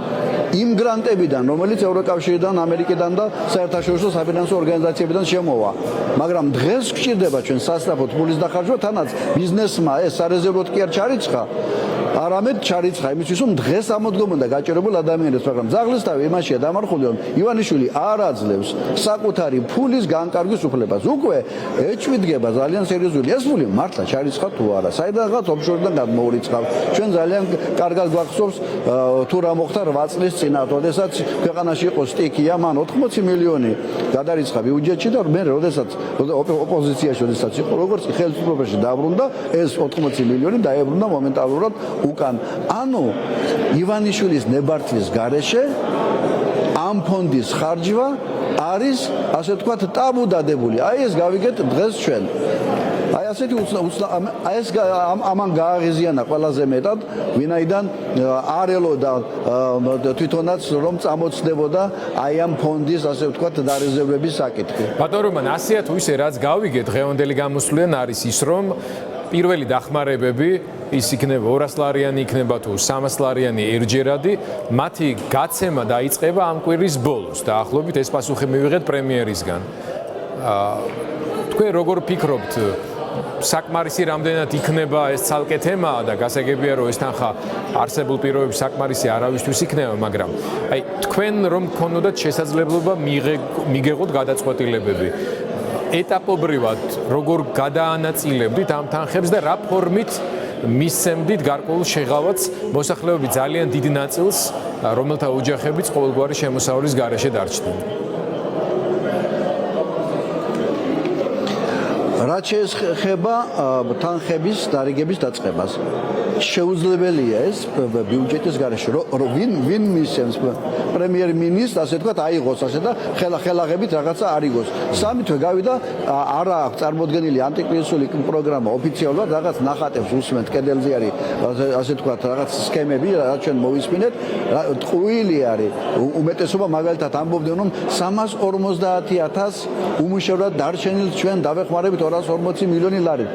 იმ გრანტებიდან, რომელიც ევროკავშირიდან, ამერიკიდან და საერთაშორისო საფინანსო ორგანიზაციებიდან შემოვა. მაგრამ დღეს გვჭირდება ჩვენ სასწრაფოდ ფულის დახარჯვა, თანაც ბიზნესმა ეს სარეზერვოდ კი არ ჩარიცხა, არამედ ჩარიცხა იმისთვის, რომ დღეს ამოდგომოდა გაჭირებულ ადამიანებს, მაგრამ ძაღლისთავი იმაშია დამარხული, რომ ივანიშვილი არ აძლევს საკუთარი ფულის განკარგვის უფლებას. უკვე ეჭვიდგება ძალიან სერიოზული ეს ფული მართლა ჩარიცხა თუ არა. საიდანღაც ოფშორიდან გადმოურიცხავ. ჩვენ ძალიან კარგად გვახსოვს თუ რა მოხდა 8 წლის წინ, როდესაც ქვეყანაში იყო სტიქია, მან 80 მილიონი გადარიცხა ბიუჯეტში და მე როდესაც ოპოზიციაში როდესაც იყო, როგორც ხელისუფლებაში დაბრუნდა, ეს 80 მილიონი დაებრუნდა მომენტალურად უკან. ანუ ივანიშვილის ნებართვის გარეშე ამ ფონდის ხარჯვა არის, ასე ვთქვათ, ტაბუ დადებული. აი ეს გავიგეთ დღეს ჩვენ. აი ასეთი ეს ამან გააღიზიანა ყველაზე მეტად, ვინაიდან არ ელოდა თვითონაც რომ წამოწდებოდა აი ამ ფონდის, ასე ვთქვათ, დარეზერვების საკითხი. ბატონო რომან, ასეა თუ ისე რაც გავიგე დღევანდელი გამოსვლიდან არის ის, რომ პირველი დახმარებები ის იქნება 200 ლარიანი იქნება თუ 300 ლარიანი ერთჯერადი, მათი გაცემა დაიწყება ამ კვირის ბოლოს. დაახლოებით ეს პასუხი მივიღეთ პრემიერისგან. თქვენ როგორ ფიქრობთ, საკმარისი რამდენად იქნება ეს ცალკე თემაა და გასაგებია რომ ეს თანხა არსებულ პირობებში საკმარისი არავისთვის იქნება, მაგრამ აი თქვენ რომ გქონოდათ შესაძლებლობა მიგეღოთ გადაწყვეტილებები ეტაპობრივად როგორ გადაანაწილებდით ამ თანხებს და რა ფორმით მისცემდით გარკვეულ შეღავათს მოსახლეობის ძალიან დიდ ნაწილს, რომელთა ოჯახებიც ყოველგვარი შემოსავლის გარეშე დარჩნენ. რაც შეეხება თანხების დარიგების დაწყებას, შეუძლებელია ეს ბიუჯეტის გარეშე, ვინ მისცემს პრემიერ-მინისტრს, ასე ვთქვათ, აიღოს ასე და ხელახებით რაღაცა არიგოს. სამი თვე გავიდა, არა აქვს წარმოდგენილი ანტიკრიზისული პროგრამა ოფიციალურად, რაღაც ნახატებს უსმენთ, კედელზე არის, ასე ვთქვათ, რაღაც სქემები, რაც ჩვენ მოვისმინეთ, ტყუილი არის. უმეტესობა მაგალითად ამბობდნენ, რომ 350,000 უმუშევრად დარჩენილ ჩვენ დავეხმარებით 240 მილიონი ლარი.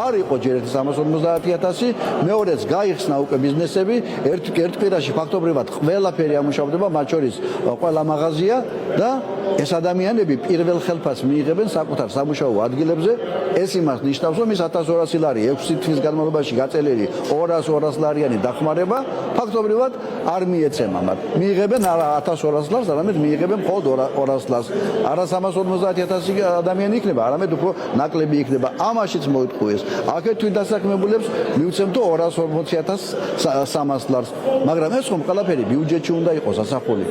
არ იყო ჯერ 350,000, მეორეც გაიხსნა უკვე ბიზნესები, ერთ კვირაში ფაქტობრივად ყველაფერი ამუშავდება, მათ შორის ყველა მაღაზია და ეს ადამიანები პირველ ხელფასს მიიღებენ საკუთარ სამუშაო ადგილებზე. ეს იმას ნიშნავს, რომ ის 1200 ლარი 6 თვის განმავლობაში გაწელილი 200 ლარიანი დახმარება ფაქტობრივად არ მიეცემა მათ. მიიღებენ არა 1200 ლარს, არამედ მიიღებენ მხოლოდ 200 ლარს. არა 350,000 ადამიანი იქნება, არამედ უფრო ნაკლები იქნება. ამაშიც მოიტყუეს. აქეთ თვით დასაქმებულებს მივცემთ 240,300 ლარს. მაგრამ ეს ხომ ყველაფერი ბიუჯეტში უნდა იყოს ასახული.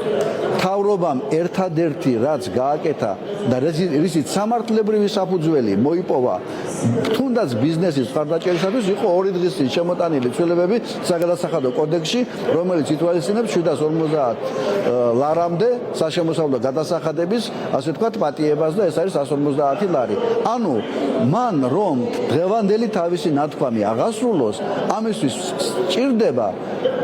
მთავრობამ ერთადერთი რაც გააკეთა და რისიც სამართლებრივი საფუძველი მოიპოვა თუნდაც ბიზნესის მხარდაჭერისათვის იყო 2 დღის წინ შემოტანილი ცვლილებები საგადასახადო კოდექსში, რომელიც ითვალისწინებს 750 ლარამდე საშემოსავლო გადასახადების, ასე ვთქვათ, პატიებას და ეს არის 150 ლარი. ანუ მან რომ დღევანდელი თავისი ნათქვამი აღასრულოს, ამისთვის სჭირდება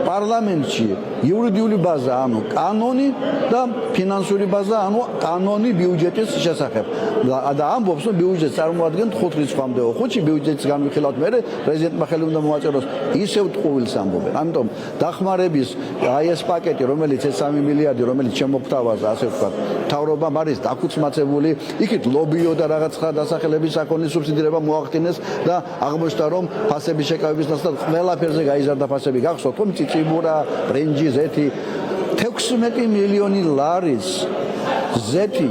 პარლამენტში იურიდიული ბაზა, ანუ კანონი და ფინანსური ბაზა, ანუ კანონი ბიუჯეტის შესახებ. და ამბობს, რომ ბიუჯეტს წარმოადგენს 5 რიცხვამდე, 5 ბიუჯეტის განვიხილავთ მე, პრეზიდენტმა ხელი უნდა მოაწეროს, ისევ ტყუილს ამბობენ. ამიტომ დახმარების აი ეს პაკეტი, რომელიც ეს 3 მილიარდი, რომელიც შემოგთავაზა, ასე ვთქვათ, მთავრობამ არის დაქუცმაცებული, იქით ლობიო და რაღაც დასახელების საქონლის სუბსიდირება მოახდინეს და აღმოჩნდა, რომ ფასების შეკავების ნაცვლად ყველაფერზე გაიზარდა ფასები. გახსოვთ, რომ ჭიჭიბურა, ბრინჯი, ზეთი 16 მილიონი ლარის ზეთი,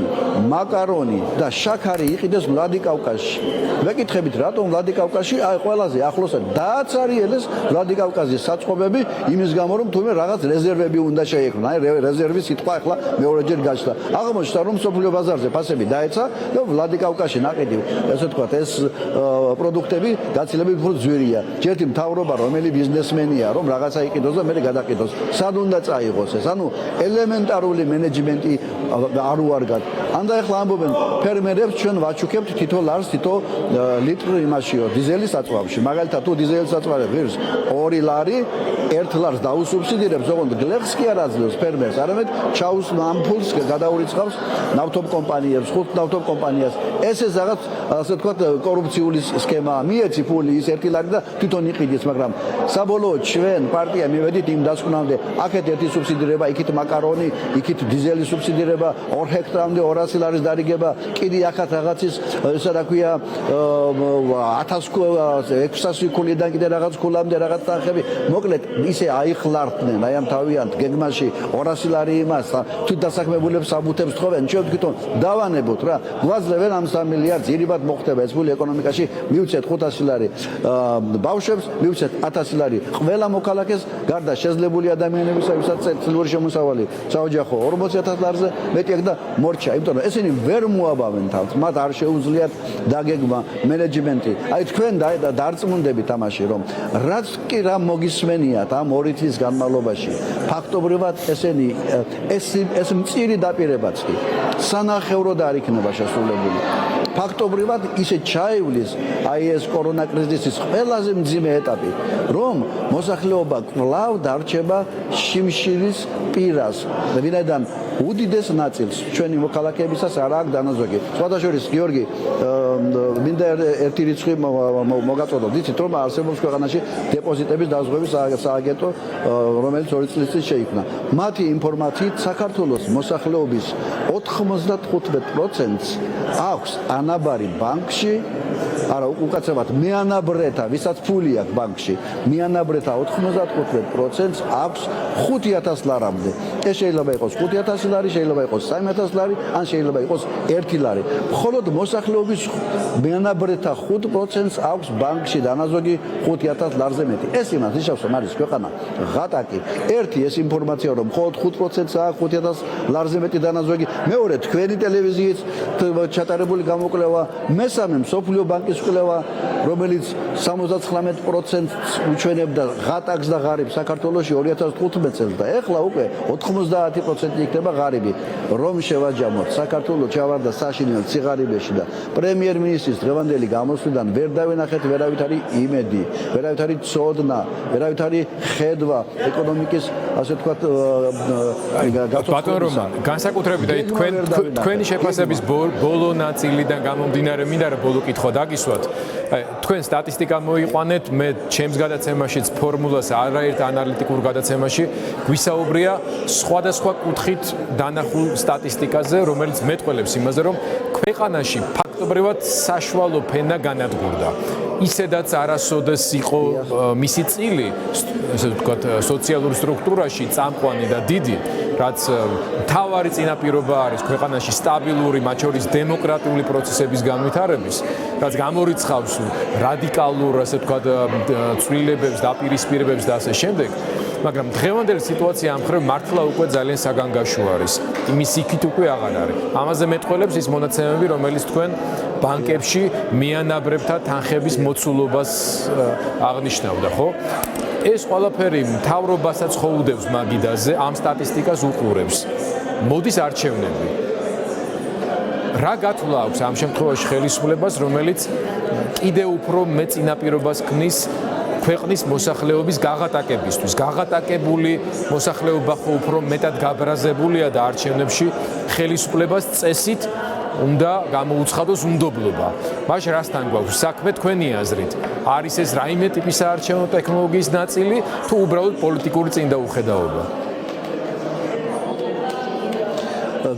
მაკარონი და შაქარი იყიდეს ვლადიკავკაზში. მეკითხებით, რატომ ვლადიკავკაზში? აი ყველაზე ახლოს დააცარიელეს ვლადიკავკაზის საწყობები იმის გამო, რომ თუმე რაღაც რეზერვები უნდა შეექმნა. აი რეზერვის სიტყვა ახლა მეორეჯერ გაჩნდა. აღმოჩნდა, რომ სოფლიო ბაზარზე ფასები დაეცა და ვლადიკავკაზში ნაყიდი, ესე ვთქვათ, ეს პროდუქტები გაცილებით უფრო ძვირია. ჯერთი მთავრობა, რომელი ბიზნესმენია, რომ რაღაცა იყიდოს და მე გადაყიდოს. სად უნდა წაიღოს ეს? ანუ ელემენტარული მენეჯმენტი არ უარგად. ანდა ახლა ამბობენ ფერმერებს ჩვენ ვაჩუქებთ თითო ლარს, თითო ლიტრი იმაშიო, დიზელის საწვავში. მაგალითად თუ დიზელის საწვავი ღირს 2 ლარი, 1 ლარს დაუსუბსიდირებს, ოღონდ გლეხს კი არ აძლევს ფერმერს, არამედ ჩაუს ამფულს გადაურიცხავს ნავთობკომპანიებს, 5 ნავთობკომპანიას. ეს რაღაც, ასე ვთქვათ, კორუფციული სქემაა. მიეცი ფული ის 1 ლარი და თვითონ იყიდის, მაგრამ საბოლოოდ ჩვენ პარტია მივედით იმ დასკვნამდე, აქეთ ერთი სუბსიდირება, იქით მაკარონი, იქით დიზელის სუბსიდირება, 2 ჰექტარამდე 200 ლარის დარიგება, კიდე ახაც რაღაცის, ესა რა ქვია, 1600 ქულიდან კიდე რაღაც ქულამდე რაღაც თანხები. მოკლედ, ისე აიხლარდნენ, აი ამ თავიანთ გეგმაში 200 ლარი იმას, თვით დასაქმებულებს საბუთებს თხოვენ, ჩვენ თვითონ დავანებოთ რა. გვაძლევენ ამ 3 მილიარდს, ირიბად მოხდება ეს ფული ეკონომიკაში, მივცეთ 500 ლარი ბავშვებს, მივცეთ 1000 ლარი ყველა მოქალაქეს, გარდა შეძლებული ადამიანებისა, ვისაც წლიური შემოსავალი საოჯახო 40,000 ლარზე მეტი აქვს და მორჩა, იმიტომ რომ ესენი ვერ მოაბავენ თავს, მათ არ შეუძლიათ დაგეგმა მენეჯმენტი. აი თქვენ დარწმუნდებით ამაში, რომ რაც კი რა მოგისმენიათ ამ 2 თვის განმავლობაში, ფაქტობრივად ესენი ეს მწირი დაპირებაც კი სანახევროდ არ იქნება შესრულებული. ფაქტობრივად ისე ჩაივლის აი ეს კორონა კრიზისის ყველაზე მძიმე ეტაპი, რომ მოსახლეობა კვლავ დარჩება შიმშილის პირას, ვინაიდან უდიდეს ნაწილს ჩვენი მოქალაქეებისას არ აქვს დანაზოგი. სხვადასხვა გიორგი მინდა ერთი რიცხვი მოგაწოდოთ. იცით რომ არსებობს ქვეყანაში დეპოზიტების დაზღვევის სააგენტო, რომელიც 2 წლის წინ შეიქმნა. მათი ინფორმაციით საქართველოს მოსახლეობის 95%-ს აქვს ანაბარი ბანკში, არა უკაცრავად მეანაბრეთა, ვისაც ფული აქვს ბანკში, მეანაბრეთა 95%-ს აქვს 5000 ლარამდე. ეს შეიძლება იყოს 5000 ლარი, შეიძლება იყოს 3000 ლარი, ან შეიძლება იყოს 1 ლარი. მხოლოდ მოსახლეობის მეანაბრეთა 5%-ს აქვს ბანკში დანაზოგი 5000 ლარზე მეტი. ეს იმას ნიშნავს, რომ არის ქვეყანა ღატაკი. ერთი ეს ინფორმაცია, რომ მხოლოდ 5%-ს აქვს 5000 ლარზე მეტი დანაზოგი. მეორე, თქვენი ტელევიზიის ჩატარებული გამოკვლევა, მესამე მსოფლიო ბანკის კვლევა, რომელიც 79%-ს უჩვენებდა ღატაკს და ღარიბს საქართველოში 2015 წელს და ეხლა უკვე 90% იქნება ღარიბი. რომ შევაჯამოთ, საქართველოს ჩავარდა საშინელ ციღარიბეში და პრემიერ-მინისტრის დღევანდელი გამოსვლიდან ვერ დავინახეთ ვერავითარი იმედი, ვერავითარი ცოდნა, ვერავითარი ხედვა ეკონომიკის, ასე ვთქვათ, ბატონ რომან, განსაკუთრებით აი თქვენი შეფასების ბოლო ნაწილიდან გამომდინარე მინდა რა ბოლო კითხვა დაგისვათ. აი თქვენ სტატისტიკა მოიყვანეთ, მე ჩემს გადაცემაშიც ფორმულას არაერთ ანალიტიკურ გადაცემაში გვისაუბრია სხვადასხვა კუთხით დანახულ სტატისტიკაზე, რომელიც მეტყველებს იმაზე, რომ ქვეყანაში ფაქტობრივად საშუალო ფენა განადგურდა. ისედაც არასოდეს იყო მისი წილი, ესე ვთქვათ, სოციალურ სტრუქტურაში წამყვანი და დიდი, რაც მთავარი წინაპირობა არის ქვეყანაში სტაბილური, მათ შორის დემოკრატიული პროცესების განვითარების, რაც გამორიცხავს რადიკალურ, ასე ვთქვათ, ცვლილებებს, დაპირისპირებებს და ასე შემდეგ. მაგრამ დღევანდელი სიტუაცია ამ მხრივ მართლა უკვე ძალიან საგანგაშო არის. იმის იქით უკვე აღარ არის. ამაზე მეტყველებს ის მონაცემები, რომელიც თქვენ ბანკებში მეანაბრებთა თანხების მოცულობას აღნიშნავდა, ხო? ეს ყველაფერი მთავრობასაც ხოვდებს მაგიდაზე, ამ სტატისტიკას უყურებს. მოდის არჩევნები. რა გათვლა აქვს ამ შემთხვევაში ხელისუფლებას, რომელიც კიდევ უფრო მეტ წინაპირობას ქმნის ქვეყნის მოსახლეობის გაღატაკებისთვის. გაღატაკებული მოსახლეობა ხო უფრო მეტად გაბრაზებულია და არჩევნებში ხელისუფლებას წესით უნდა გამოუცხადოს უნდობლობა. მაშინ რასთან გვაქვს საქმე თქვენი აზრით? არის ეს რაიმე ტიპის საარჩევნო ტექნოლოგიის ნაწილი თუ უბრალოდ პოლიტიკური წინდაუხედაობა?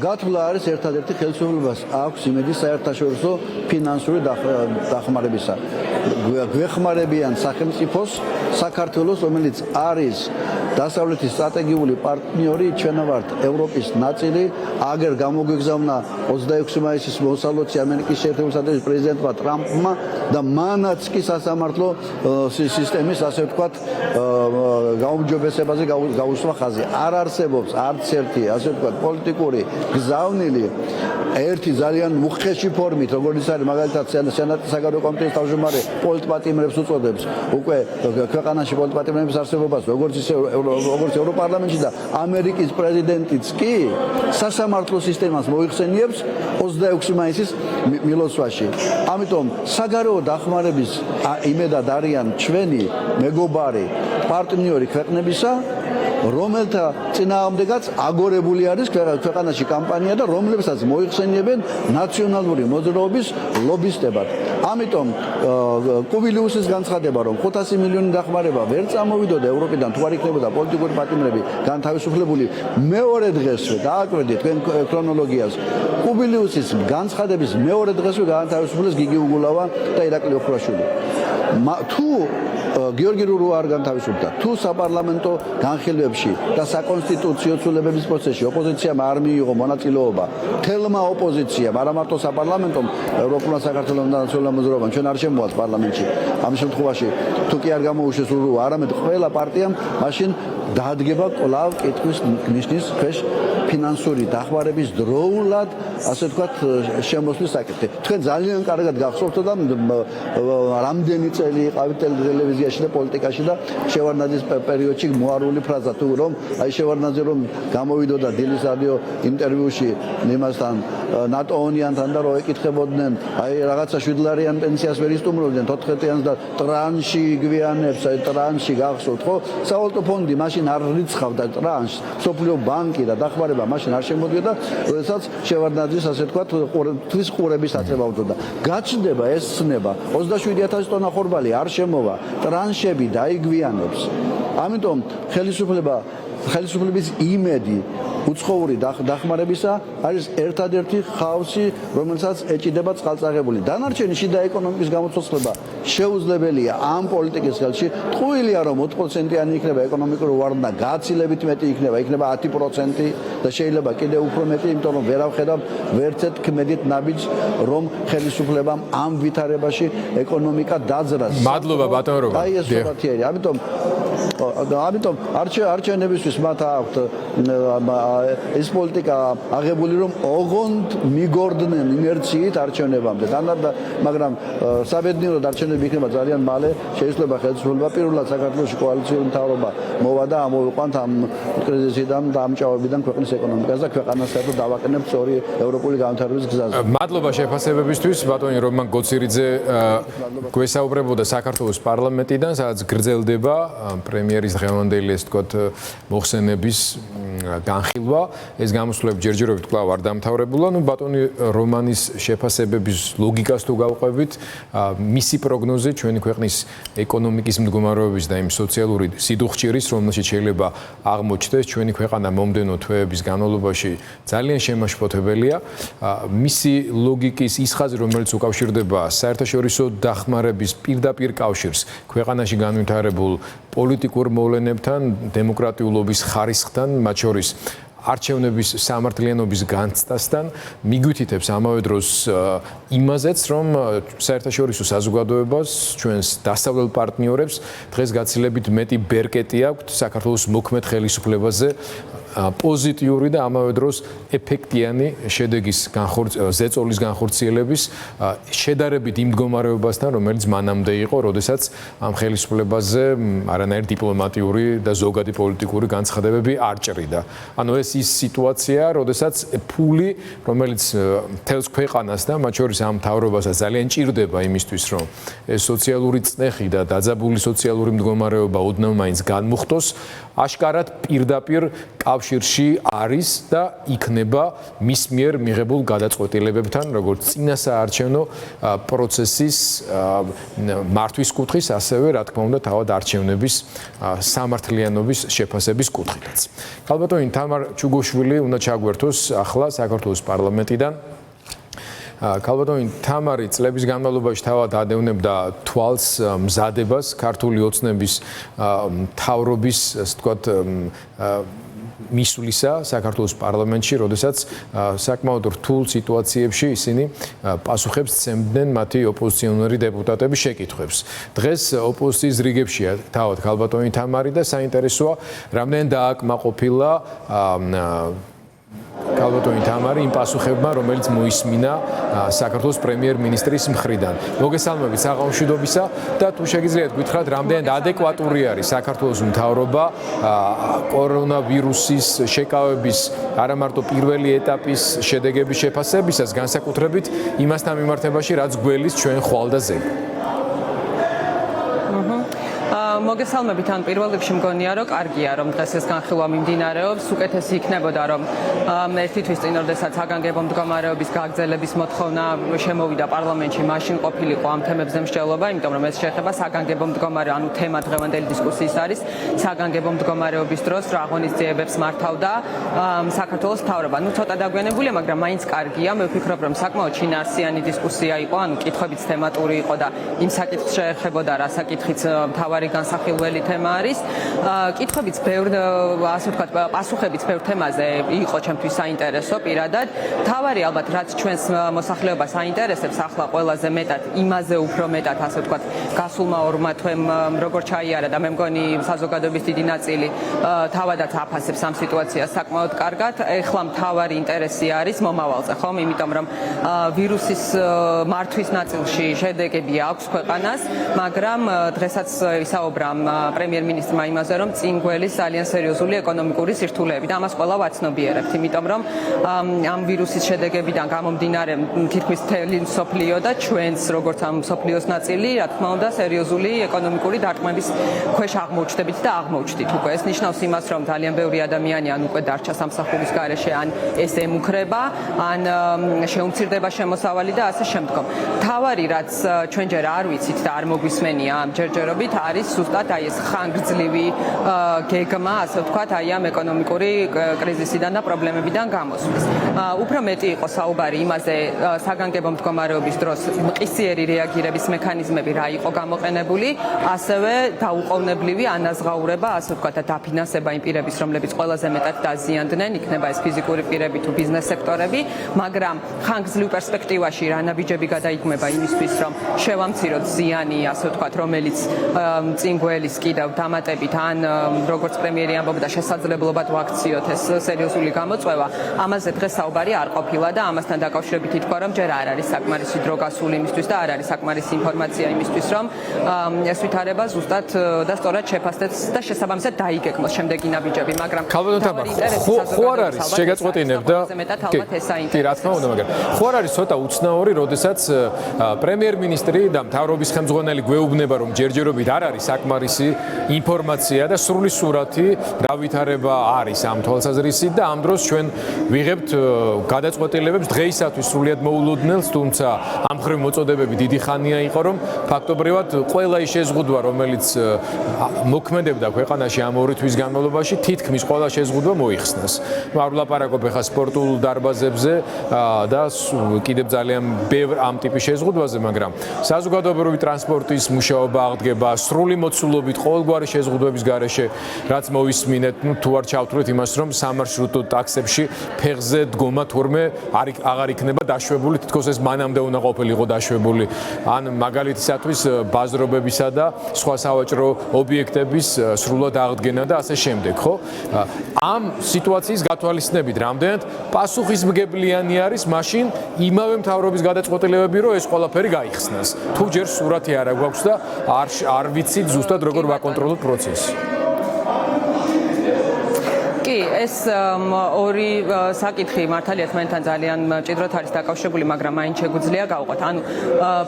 გათვლა არის ერთადერთი ხელისუფლებას აქვს იმედი საერთაშორისო ფინანსური დახმარებისა. გვეხმარებიან სახელმწიფოს საქართველოს, რომელიც არის დასავლეთის სტრატეგიული პარტნიორი, ჩვენ ვართ ევროპის ნაწილი, აგერ გამოგვიგზავნა 26 მაისის მოსალოდში ამერიკის შეერთებული შტატების პრეზიდენტმა ტრამპმა და მანაც კი სასამართლო სისტემის, ასე ვთქვათ, გაუმჯობესებაზე გაუსვა ხაზი. არ არსებობს არც ერთი, ასე ვთქვათ, პოლიტიკური გზავნილი ერთი ძალიან უხეში ფორმით, როგორც არის მაგალითად სენატის საგარეო კომიტეტის თავმჯდომარე პოლიტპატიმრებს უწოდებს უკვე ქვეყანაში პოლიტპატიმრების არსებობას, როგორც ევროპარლამენტში და ამერიკის პრეზიდენტიც კი სასამართლო სისტემას მოიხსენიებს 26 მაისის მილოცვაში. ამიტომ საგარეო დახმარების იმედად არიან ჩვენი მეგობარი პარტნიორი ქვეყნებისა, რომელთა წინააღმდეგაც აგორებული არის ქვეყანაში კამპანია და რომლებსაც მოიხსენიებენ ნაციონალური მოძრაობის ლობისტებად. ამიტომ კუვილიუსის განცხადება, რომ 500 მილიონი დახმარება ვერ წამოვიდოდა ევროპიდან, თუ არ იქნებოდა პოლიტიკური პატიმრები განთავისუფლებული, მეორე დღესვე დააკვირდით თქვენ ქრონოლოგიას. კუვილიუსის განცხადების მეორე დღესვე განთავისუფლეს გიგი უგულავა და ირაკლი ოხრაშვილი. თუ გიორგი რურო არ განთავისუფლდა, თუ საპარლამენტო განხილვებში და საკონსტიტუციო ცვლილებების პროცესში ოპოზიციამ არ მიიღო მონაწილეობა, თელმა ოპოზიციამ, არა მარტო საპარლამენტომ, ევროპულმა საქართველოს და ნაციონალურ მოძრაობამ ჩვენ არ შემოვალთ პარლამენტში. ამ შემთხვევაში თუ კი არ გამოუშვეს რურო, არამედ ყველა პარტიამ, მაშინ დაადგება კვლავ კითხვის ნიშნის ქვეშ ფინანსური დახმარების დროულად, ასე ვთქვათ, შემოსვლის საკითხი. თქვენ ძალიან კარგად გახსოვთ და რამდენი წელი იყავით ტელევიზიაში და პოლიტიკაში და შევარდნაძის პერიოდში მოარული ფრაზა თუ რომ აი შევარდნაძე რომ გამოვიდოდა დილის რადიო ინტერვიუში იმასთან ნატოონიანთან და რო ეკითხებოდნენ აი რაღაცა 7 ლარიან პენსიას ვერ ისტუმრობდნენ 14-იანს და ტრანში გვიანებს აი ტრანში გახსოვთ ხო სავალუტო ფონდი მაშინ არ რიცხავდა ტრანშს სოფლიო ბანკი და დახმარება მაშინ არ შემოდიოდა როდესაც შევარდნაძის ასე ვთქვათ თვის ყურების აწევა უწოდა გაჩნდება ეს ცნება 27000 ტონა ხორბალი არ შემოვა ტრანშები დაიგვიანებს ამიტომ ხელისუფლების იმედი უცხოური დახმარებისა არის ერთადერთი ხავსი, რომელსაც ეჭიდება წყალწაღებული. დანარჩენი შიდა ეკონომიკის გამოცოცხლება შეუძლებელია ამ პოლიტიკის ხელში. ტყუილია რომ 4%-იანი იქნება ეკონომიკური ვარდნა, გაცილებით მეტი იქნება 10% და შეიძლება კიდევ უფრო მეტი, იმიტომ რომ ვერ ავხედავ ვერცეთ ქმედით ნაბიჯს, რომ ხელისუფლებამ ამ ვითარებაში ეკონომიკა დაძრას. მადლობა ბატონო რომან. აი ეს სურათია. ამიტომ არჩევნებისთვის მათ აქვთ ეს პოლიტიკა აღებული რომ ოღონდ მიგორდნენ ინერციით არჩევნებამდე მაგრამ საბედნიეროდ არჩევნები იქნება ძალიან მალე შეიძლება ხელისუფლება პირველად საქართველოში კოალიციური მთავრობა მოვა და ამოვიყვანთ ამ კრიზისიდან და ამ ჭაობიდან ქვეყნის ეკონომიკას და ქვეყანას საერთოდ დავაყენებთ სწორი ევროპული განვითარების გზაზე. მადლობა შეფასებებისთვის ბატონი რომან გოცირიძე გვესაუბრებოდა საქართველოს პარლამენტიდან სადაც გრძელდება პრემიერის დღევანდელი ეს თქო მოხსენების განხილვა ეს გამოსვლები ჯერჯერობით კვლავ არ დამთავრებულა. ნუ ბატონი რომანის შეფასებების ლოგიკას თუ გავყვებით, მისი პროგნოზი ჩვენი ქვეყნის ეკონომიკის მდგომარეობის და იმ სოციალური სიდუხჭირის, რომელშიც შეიძლება აღმოჩნდეს ჩვენი ქვეყანა მომდენო თვეების განმავლობაში ძალიან შემაშფოთებელია. მისი ლოგიკის ის ხაზი, რომელიც უკავშირდება საერთაშორისო დახმარების პირდაპირ კავშირს ქვეყანაში განვითარებულ პოლიტიკურ მოვლენებთან, დემოკრატიულობის ხარისხთან, მათ შორის არჩევნების სამართლიანობის განცდასთან მიგვითითებს ამავე დროს იმაზეც, რომ საერთაშორისო საზოგადოებას, ჩვენს დასავლელ პარტნიორებს დღეს გაცილებით მეტი ბერკეტი აქვთ საქართველოს მოქმედ ხელისუფლებაზე პოზიტიური და ამავე დროს ეფექტიანი შედეგის ზეწოლის განხორციელების შედარებით იმ მდგომარეობასთან, რომელიც მანამდე იყო, როდესაც ამ ხელისუფლებაზე არანაირი დიპლომატიური და ზოგადი პოლიტიკური განცხადებები არ ჭრიდა. ანუ ეს ის სიტუაცია, როდესაც ფული, რომელიც მთელს ქვეყანას და მათ შორის ამ მთავრობასაც ძალიან ჭირდება იმისთვის, რომ ეს სოციალური წნეხი და დაძაბული სოციალური მდგომარეობა ოდნავ მაინც განმუხტოს, აშკარად პირდაპირ კავშირში არის და იქნება მის მიერ მიღებულ გადაწყვეტილებებთან, როგორც წინასაარჩევნო პროცესის მართვის კუთხის, ასევე რა თქმა უნდა, თავად არჩევნების სამართლიანობის შეფასების კუთხითაც. ქალბატონი თამარ ჩუგოშვილი უნდა ჩაგვერთოს ახლა საქართველოს პარლამენტიდან. ქალბატონი თამარი წლების განმავლობაში თავად ადევნებდა თვალს მზადებას ქართული ოცნების მთავრობის, ასე ვთქვათ, მისვლისა საქართველოს პარლამენტში, როდესაც საკმაოდ რთულ სიტუაციებში ისინი პასუხებს სცემდნენ მათი ოპოზიციონერი დეპუტატების შეკითხვებს. დღეს ოპოზიციის რიგებშია თავად ქალბატონი თამარი და საინტერესოა, რამდენ დააკმაყოფილა ქალბატონი თამარი იმ პასუხებმა, რომელიც მოისმინა საქართველოს პრემიერ-მინისტრის მხრიდან. მოგესალმებით საღამოშვიდობისა და თუ შეგიძლიათ გითხრათ, რამდენად ადეკვატური არის საქართველოს მთავრობა კორონავირუსის შეკავების არა მარტო პირველი ეტაპის შედეგების შეფასებისას, განსაკუთრებით იმასთან მიმართებაში, რაც გველის ჩვენ ხვალ და ზეგ. მოგესალმებით, ან პირველ რიგში მგონია, რომ კარგია, რომ დღეს ეს განხილვა მიმდინარეობს. უკეთესი იქნებოდა, რომ ერთი თვის წინ, როდესაც საგანგებო მდგომარეობის გაგრძელების მოთხოვნა შემოვიდა პარლამენტში, მაშინ ყოფილიყო ამ თემებზე მსჯელობა, იმიტომ რომ ეს შეეხება საგანგებო მდგომარეობა, ანუ თემა დღევანდელი დისკუსიის არის საგანგებო მდგომარეობის დროს რა ღონისძიებებს მართავდა საქართველოს მთავრობა. ნუ ცოტა დაგვიანებულია, მაგრამ მაინც კარგია. მე ვფიქრობ, რომ საკმაოდ შინაარსიანი დისკუსია იყო, ანუ კითხვებიც თემატური იყო და იმ საკითხს შეეხებოდა, რა საკითხიც მთავარი განსაკუთრებით სასახელველი თემა არის. კითხვებიც ბევრ, ასე ვთქვათ, პასუხებიც ბევრ თემაზე იყო ჩემთვის საინტერესო პირადად. თავარი ალბათ რაც ჩვენს მოსახლეობას აინტერესებს ახლა ყველაზე მეტად, იმაზე უფრო მეტად, ასე ვთქვათ, გასულმა ორმა თვემ როგორ ჩაიარა და მე მგონი საზოგადოების დიდი ნაწილი თავადაც აფასებს ამ სიტუაციას საკმაოდ კარგად. ეხლა მთავარი ინტერესი არის მომავალზე, ხომ? იმიტომ რომ ვირუსის მართვის ნაწილში შედეგები აქვს ქვეყანას, მაგრამ დღესაც ვისაუბრა პრემიერ-მინისტრმა იმაზე, რომ წინ გველის ძალიან სერიოზული ეკონომიკური სირთულეები და ამას ყველა ვაცნობიერებთ, იმიტომ რომ ამ ვირუსის შედეგებიდან გამომდინარე თითქმის მთელი მსოფლიო და ჩვენც როგორც ამ მსოფლიოს ნაწილი, რა თქმა უნდა, სერიოზული ეკონომიკური დარტყმების ქვეშ აღმოჩნდებით და აღმოჩნდით უკვე. ეს ნიშნავს იმას, რომ ძალიან ბევრი ადამიანი ან უკვე დარჩა სამსახურის გარეშე, ან ეს ემუქრება, ან შეუმცირდება შემოსავალი და ასე შემდგომ. თავარი რაც ჩვენ ჯერ არ ვიცით და არ მოგვისმენია ამ ჯერჯერობით არის ზუსტად აი ეს ხანგრძლივი გეგმა, ასე ვთქვათ, აი ამ ეკონომიკური კრიზისიდან და პრობლემებიდან გამოსვლის. უფრო მეტი იყო საუბარი იმაზე საგანგებო მდგომარეობის დროს მყისიერი რეაგირების მექანიზმები რა იყო გამოყენებული, ასევე დაუყოვნებლივი ანაზღაურება, ასე ვთქვათ, და დაფინანსება იმ პირების, რომლებიც ყველაზე მეტად დაზიანდნენ, იქნება ეს ფიზიკური პირები თუ ბიზნეს სექტორები, მაგრამ ხანგრძლივ პერსპექტივაში რა ნაბიჯები გადაიქმება იმისთვის, რომ შევამციროთ ზიანი, ასე ვთქვათ, რომელიც წინ გველის კიდევ დამატებით ან როგორც პრემიერი ამბობდა შესაძლებლობად ვაქციოთ ეს სერიოზული გამოწვევა, ამაზე დღეს საუბარი არ ყოფილა და ამასთან დაკავშირებით ითქვა, რომ ჯერ არ არის საკმარისი დრო გასული იმისთვის და არ არის საკმარისი ინფორმაცია იმისთვის, რომ ეს ვითარება ზუსტად და სწორად შეფასდეს და შესაბამისად დაიგეგმოს შემდეგი ნაბიჯები, მაგრამ ქალბატონ თამარ, ხო არ არის შეგაწყვეტინებ და კი, რა თქმა უნდა, მაგრამ ხო არ არის ცოტა უცნაური, როდესაც პრემიერ-მინისტრი და მთავრობის ხელმძღვანელი გვეუბნება, რომ ჯერჯერობით არ არის საკმარისი ინფორმაცია და სრული სურათი რა ვითარება არის ამ თვალსაზრისით და ამ დროს ჩვენ ვიღებთ გადაწყვეტილებებს დღეისათვის სრულიად მოულოდნელს, თუმცა ამ მხრივ მოწოდებები დიდი ხანია იყო, რომ ფაქტობრივად ყველა ის შეზღუდვა, რომელიც მოქმედებდა ქვეყანაში ამ ორი თვის განმავლობაში, თითქმის ყველა შეზღუდვა მოიხსნას. არ ვლაპარაკობ ახლა სპორტულ დარბაზებზე და კიდევ ძალიან ბევრ ამ ტიპის შეზღუდვაზე, მაგრამ საზოგადოებრივი ტრანსპორტის მუშაობა აღდგება სრული მოცულობით ყოველგვარი შეზღუდვების გარეშე, რაც მოვისმინეთ, თუ არ ჩავთვლით იმას, რომ სამარშრუტო ტაქსებში ფეხზე დგომა თურმე აღარ იქნება დაშვებული, თითქოს ეს მანამდე უნდა ყოფილიყო დაშვებული, ან მაგალითისათვის ბაზრობებისა და სხვა სავაჭრო ობიექტების სრულად აღდგენა და ასე შემდეგ, ხო? ამ სიტუაციის გათვალისწინებით, რამდენად პასუხისმგებლიანი არის მაშინ იმავე მთავრობის გადაწყვეტილებები, რომ ეს ყველაფერი გაიხსნას. თუ ჯერ სურათი არ აქვს და არ ვიცით ზუსტად როგორ ვაკონტროლოთ პროცესი. ეს ორი საკითხი მართალია თქვენთან ძალიან მჭიდროდ არის დაკავშირებული, მაგრამ მაინც შეგვიძლია გავყვეთ. ანუ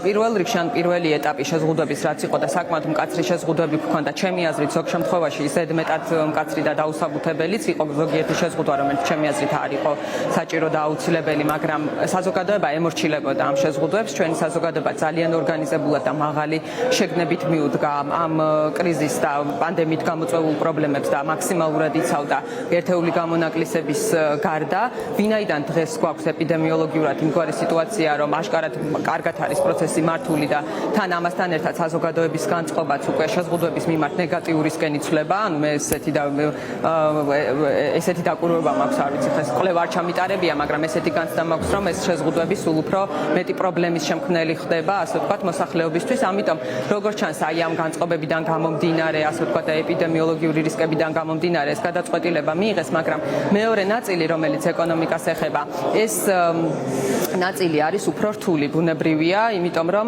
პირველ რიგში ან პირველი ეტაპი შეზღუდვების რაც იყო და საკმაოდ მკაცრი შეზღუდვები გქონდა, ჩემი აზრით, ზოგ შემთხვევაში ზედმეტად მკაცრი და დაუსაბუთებელიც იყო ზოგიერთი შეზღუდვა, რომელიც ჩემი აზრით არ იყო საჭირო და აუცილებელი, მაგრამ საზოგადოება ემორჩილებოდა ამ შეზღუდვებს. ჩვენი საზოგადოება ძალიან ორგანიზებულად და მაღალი შეგნებით მიუდგა ამ კრიზისს და პანდემიით გამოწვეულ პრობლემებს და მაქსიმალურად იცავდა ერთეული გამონაკლისების გარდა, ვინაიდან დღეს გვაქვს ეპიდემიოლოგიურად იმგვარი სიტუაცია, რომ აშკარად კარგად არის პროცესი მართული და თან ამასთან ერთად საზოგადოების განწყობაც უკვე შეზღუდვების მიმართ ნეგატიურისკენ იცვლება, ანუ მე ესეთი დაკვირვება მაქვს, არ ვიცი, ხეს კვლევა არ ჩამიტარებია, მაგრამ ესეთი განცდა მაქვს, რომ ეს შეზღუდვები სულ უფრო მეტი პრობლემის შემქმნელი ხდება, ასე ვთქვათ, მოსახლეობისთვის, ამიტომ როგორც ჩანს, აი ამ განწყობებიდან გამომდინარე, ასე ვთქვათ, და ეპიდემიოლოგიური რისკებიდან გამომდინარე ეს გადაწყვეტილება მიიღეს, მაგრამ მეორე ნაწილი, რომელიც ეკონომიკას ეხება, ეს ნაწილი არის უფრო რთული, ბუნებრივია, იმიტომ რომ